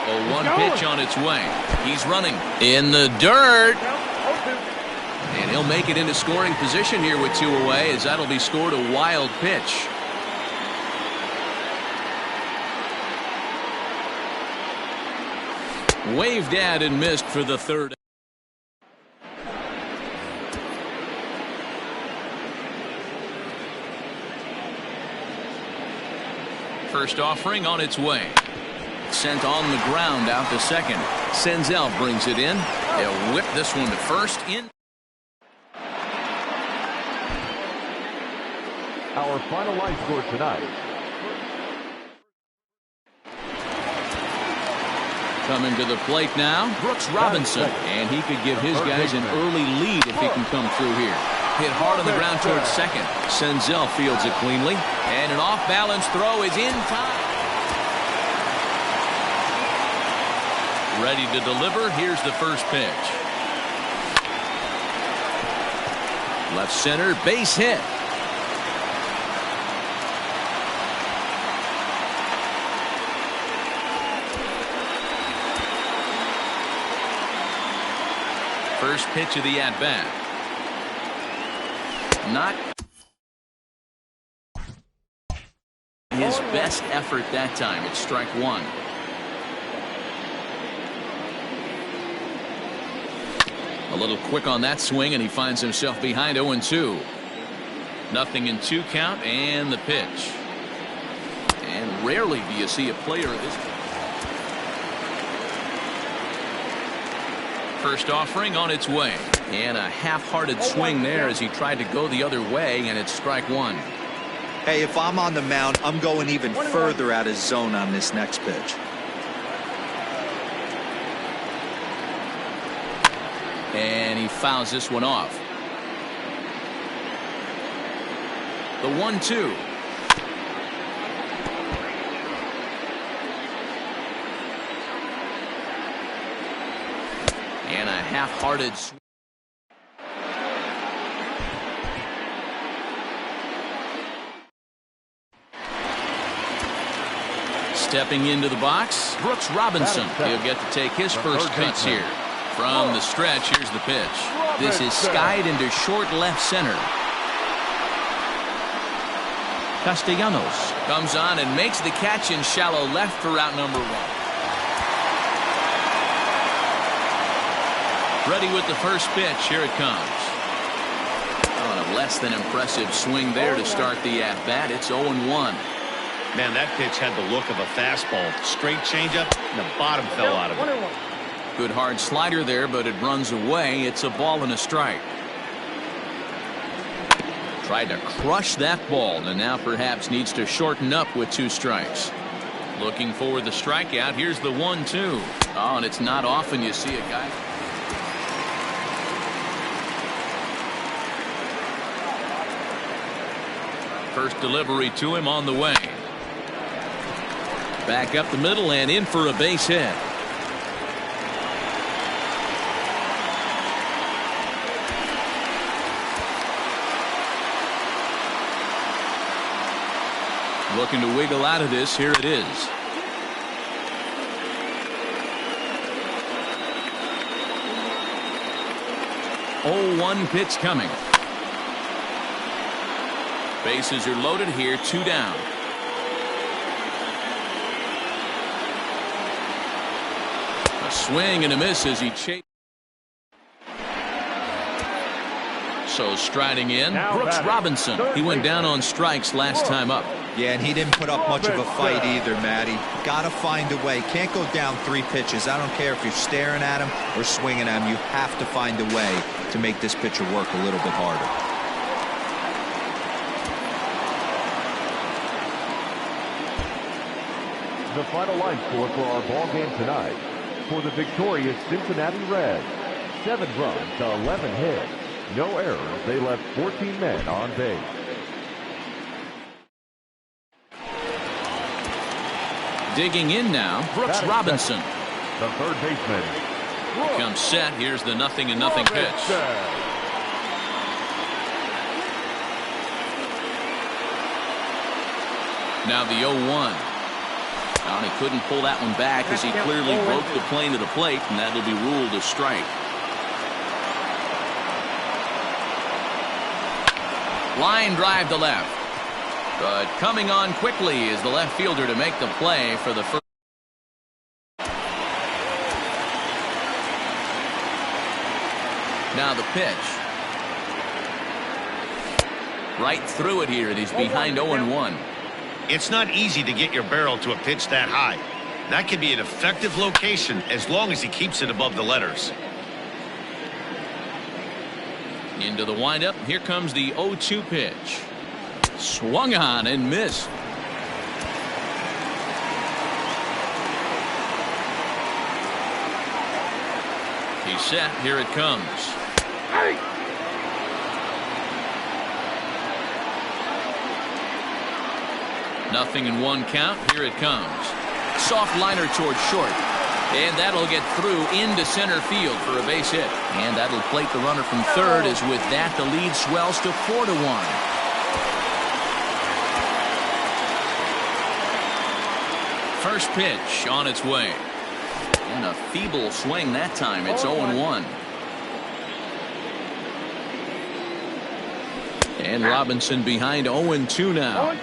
0-1 pitch on its way. He's running in the dirt. And he'll make it into scoring position here with 2 away, as that'll be scored a wild pitch. Waved at and missed for the third. First offering on its way. Sent on the ground out to second. Senzel brings it in. They'll whip this one to first. In. Our final line score tonight. Coming to the plate now, Brooks Robinson. And he could give his guys an early lead if he can come through here. Hit hard on the ground towards second. Senzel fields it cleanly. And an off-balance throw is in time. Ready to deliver. Here's the first pitch. Left center, base hit. First pitch of the at-bat. Not his best effort that time. It's strike 1. A little quick on that swing, and he finds himself behind 0-2. Nothing in 2 count, and the pitch. And rarely do you see a player of this. First offering on its way. And a half-hearted swing there as he tried to go the other way, and it's strike 1. Hey, if I'm on the mound, I'm going even further out of zone on this next pitch. And he fouls this one off. The 1-2. And a half-hearted swing. Stepping into the box, Brooks Robinson. He'll get to take his first cuts here. From the stretch, here's the pitch. This is skied into short left center. Castellanos comes on and makes the catch in shallow left for out number 1. Ready with the first pitch. Here it comes. Oh, a less than impressive swing there to start the at-bat. It's 0-1. Man, that pitch had the look of a fastball. Straight changeup, and the bottom fell out of it. Good hard slider there, but it runs away. It's a ball and a strike. Tried to crush that ball, and now perhaps needs to shorten up with 2 strikes. Looking for the strikeout. Here's the 1-2. Oh, and it's not often you see a guy. First delivery to him on the way. Back up the middle and in for a base hit. Looking to wiggle out of this. Here it is. Oh, 1 pitch coming. Bases are loaded here. 2 down. A Swing and a miss as he chased. So striding in, Brooks Robinson. He went down on strikes last time up. Yeah, and he didn't put up much of a fight either, Matty. Got to find a way. Can't go down 3 pitches. I don't care if you're staring at him or swinging at him. You have to find a way to make this pitcher work a little bit harder. The final line score for our ball game tonight. For the victorious Cincinnati Reds, 7 runs, 11 hits, no errors. They left 14 men on base. Digging in now, Brooks Robinson. The third baseman. Here comes set. Here's the 0-0 pitch. Now the 0-1. And he couldn't pull that one back as he clearly broke the plane to the plate, and that'll be ruled a strike. Line drive to left. But coming on quickly is the left fielder to make the play for the first. Now the pitch. Right through it here, and he's behind 0-1. It's not easy to get your barrel to a pitch that high. That can be an effective location as long as he keeps it above the letters. Into the windup. Here comes the 0-2 pitch. Swung on and missed. He's set. Here it comes. Hey! 0-1 count. Here it comes. Soft liner towards short. And that'll get through into center field for a base hit. And that'll plate the runner from third, as with that the lead swells to 4-1. First pitch on its way. And a feeble swing that time. It's 0-1. And Robinson behind 0-2 now.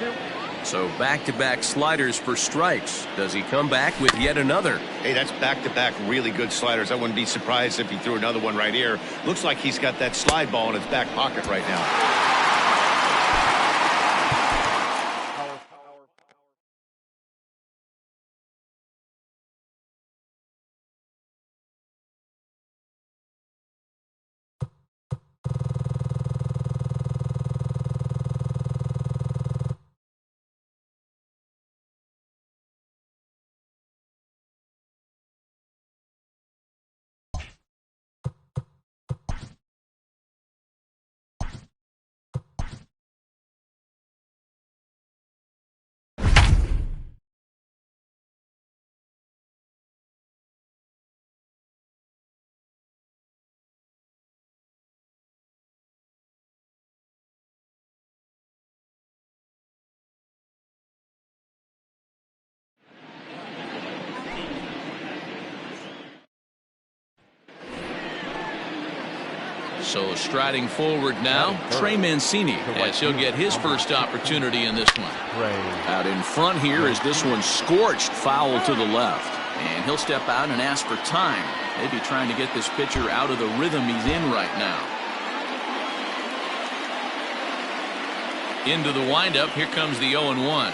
So back-to-back sliders for strikes. Does he come back with yet another? Hey, that's back-to-back really good sliders. I wouldn't be surprised if he threw another one right here. Looks like he's got that slide ball in his back pocket right now. So striding forward now, Trey Mancini, as he'll get his first opportunity in this one. Out in front here is this one scorched foul to the left. And he'll step out and ask for time. Maybe trying to get this pitcher out of the rhythm he's in right now. Into the windup, here comes the 0-1.